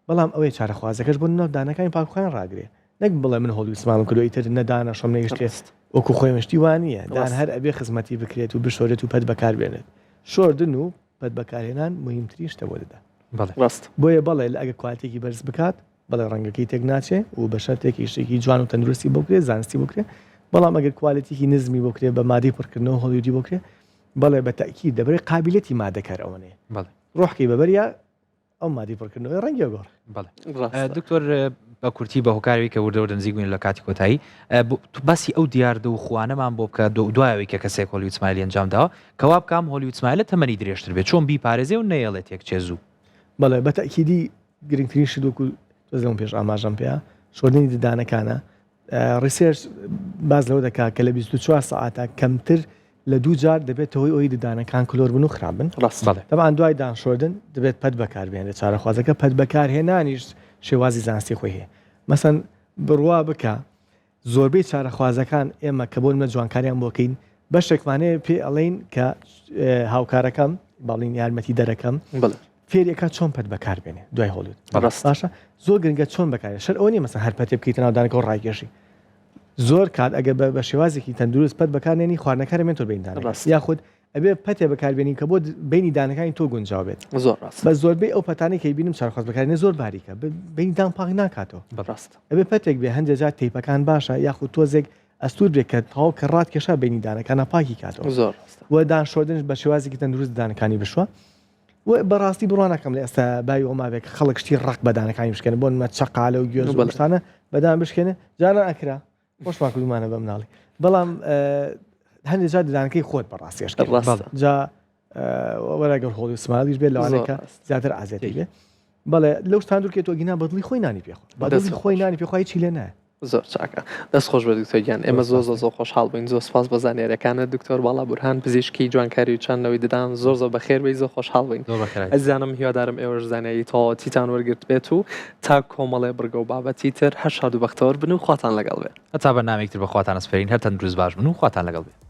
بەڵام ئەوەی چارەخوازەکەش بۆ ناو دانەکانی پاکخۆیان ڕاگرێ نەک بڵێ من هۆلیوود سمایلم کردو ئیتر نەدانە شەم نەیشتێت وەکو خۆی مشتی وانە دان هەر ئەبێ خزمەتی بکرێت و بشۆرێت و پەت بەکاربێنێت شۆردن و پەت بەکارهێنان مهمترین شتە بۆ دەدا ڕاست بۆیە بەڵێ لە ئەگە کوالتێکی بەرز بکات بەڵێ ڕەنگەکەی تێک ناچێ و بە شەرتێکی شتێکی جوان و تەندروستی بۆکرێ زانستی بکرێ بەڵام ئەگەر کوالەتێکی نزمی بۆکرێ بە مادەی پڕکردنەوە هۆڵیودی بۆکرێ بەڵێ بە تەکید دەبرێت قابلیەتی مادەکار ئەوەنەیە ڕۆحکەی بەبەریا ئەو مادەی پڕکردنەوەی ڕەنگی گۆڕ دکتۆر بە کورتی بە هۆکارەوەی کە وردە نزیک بووین لە کاتی کۆتایی باسی ئەو دیاردە و خوانەمان بۆ بکە دوایەوەی کە کەسێک هۆلیوود سمایلی ئەنجام داوە کەوا بکەم هۆلیوود سمایلە تەمەنی درێژتر بێت چۆن بیپارێزێ و نەیەڵێت یەکچێ زوو بەڵێ بە تەکیدی گرنگترین شتوەکو تۆزەم پێش ئاماژەم پێە شۆردنی ددانەکانە ڕیسێرچ باز لەوە دەکات کە لە 24 ساعاتە کەمتر لە 2 جار دەبێت ئەوەی ئەوی ددانەکان کلۆر بن و خراپن تەبان دوای دانشۆردن دەبێت پەت بەکاربێنێت چارەخوازەکە پەت بەکارهێنانیش شێوازی زانستی خۆی هەیە مەسەن بڕوا بکە زۆربەی چارەخوازەکان ئێمە کە بۆ منە جوانکاریان بۆکەین بەشێکمانەیە پێ ئەڵێن کە هاوکارەکەم باڵین یارمەتی دەرەکەم فێریەکە چۆن پەت بەکاربێنێ دوای هۆلیوود باشە زۆر گرنگە چۆن بەکارێت شەر ئەوە نیە مەسەن هەر پەتێ بکەیتە ناودانەکە و ڕایگەشی زۆر کات ئەگە بە شێوازێکی تەندروست پەت بەکارێنی خواردنەکەرە مێن تۆ بیندانە یاخود ئەبێ پەتێ بەکاربێنی کە بۆ بینی دانەکانی تۆ گونجاو بێت زۆر ڕاست بە زۆربەی ئەو پەتانی کە بینم چارخواز بەکارێنێ زۆر باریکە بینی دان پاک ناکاتەوە بەڕاست ئەبێ پەتێک بێ هەندێک جار تەیپەکان باشە یاخود تۆزێک ئەستور بێت کە تاو کە ڕات کێشا بینی دانەکانە پاکی کاتەوە زۆر وە دانشۆردنش بە شێوازێکی تەندروست دانەکانی بشوە و بەڕاستی بڕوانەکەم لە ئێستا بای ئۆماوێک خەڵک شتی ڕق بەدانەکانی بشکێنە بۆ نمە چقالە و گوێز و بشتانە بەدان بشکێنە جانە ئەکرا خۆشمان کردومانە بەم ناڵی بەڵام هەندێک جار ددانەکەی خۆت بەڕاستیش جا وەرەگەر هۆڵی سمالیش بێت لەوانەکە زیاتر ئازێتی بێ بەڵێ لەو شتان دوور کێتۆ گینا بەدڵی خۆی نانی پێخۆ بەدڵی خۆی نانی پێخوای چی لێ نایە زۆر چاکە دەست خۆش بە دکتۆرگیان ئێمە زۆر خۆشحاڵ بووین زۆر سپاس بە زانیاریەکانت دکتۆر باڵا بورهان پزیشکی جوانکاری و چاندنەوەی ددان زۆر بەخێر بێی زۆر خۆشحاڵ بووین ئەزانم هیوادارم ئێوەش زانیاری تاوەتیتان وەرگرت بێت و تا کۆمەڵێ بڕگە و بابەتی تر هەر شاد و بەختەوەر بن و خواتان لەگەڵ بێت هەتا بەرنامێکتر بە خواتان ئەسپێرین هەر تەندروست باش بن و خواتان لەگەڵ بێت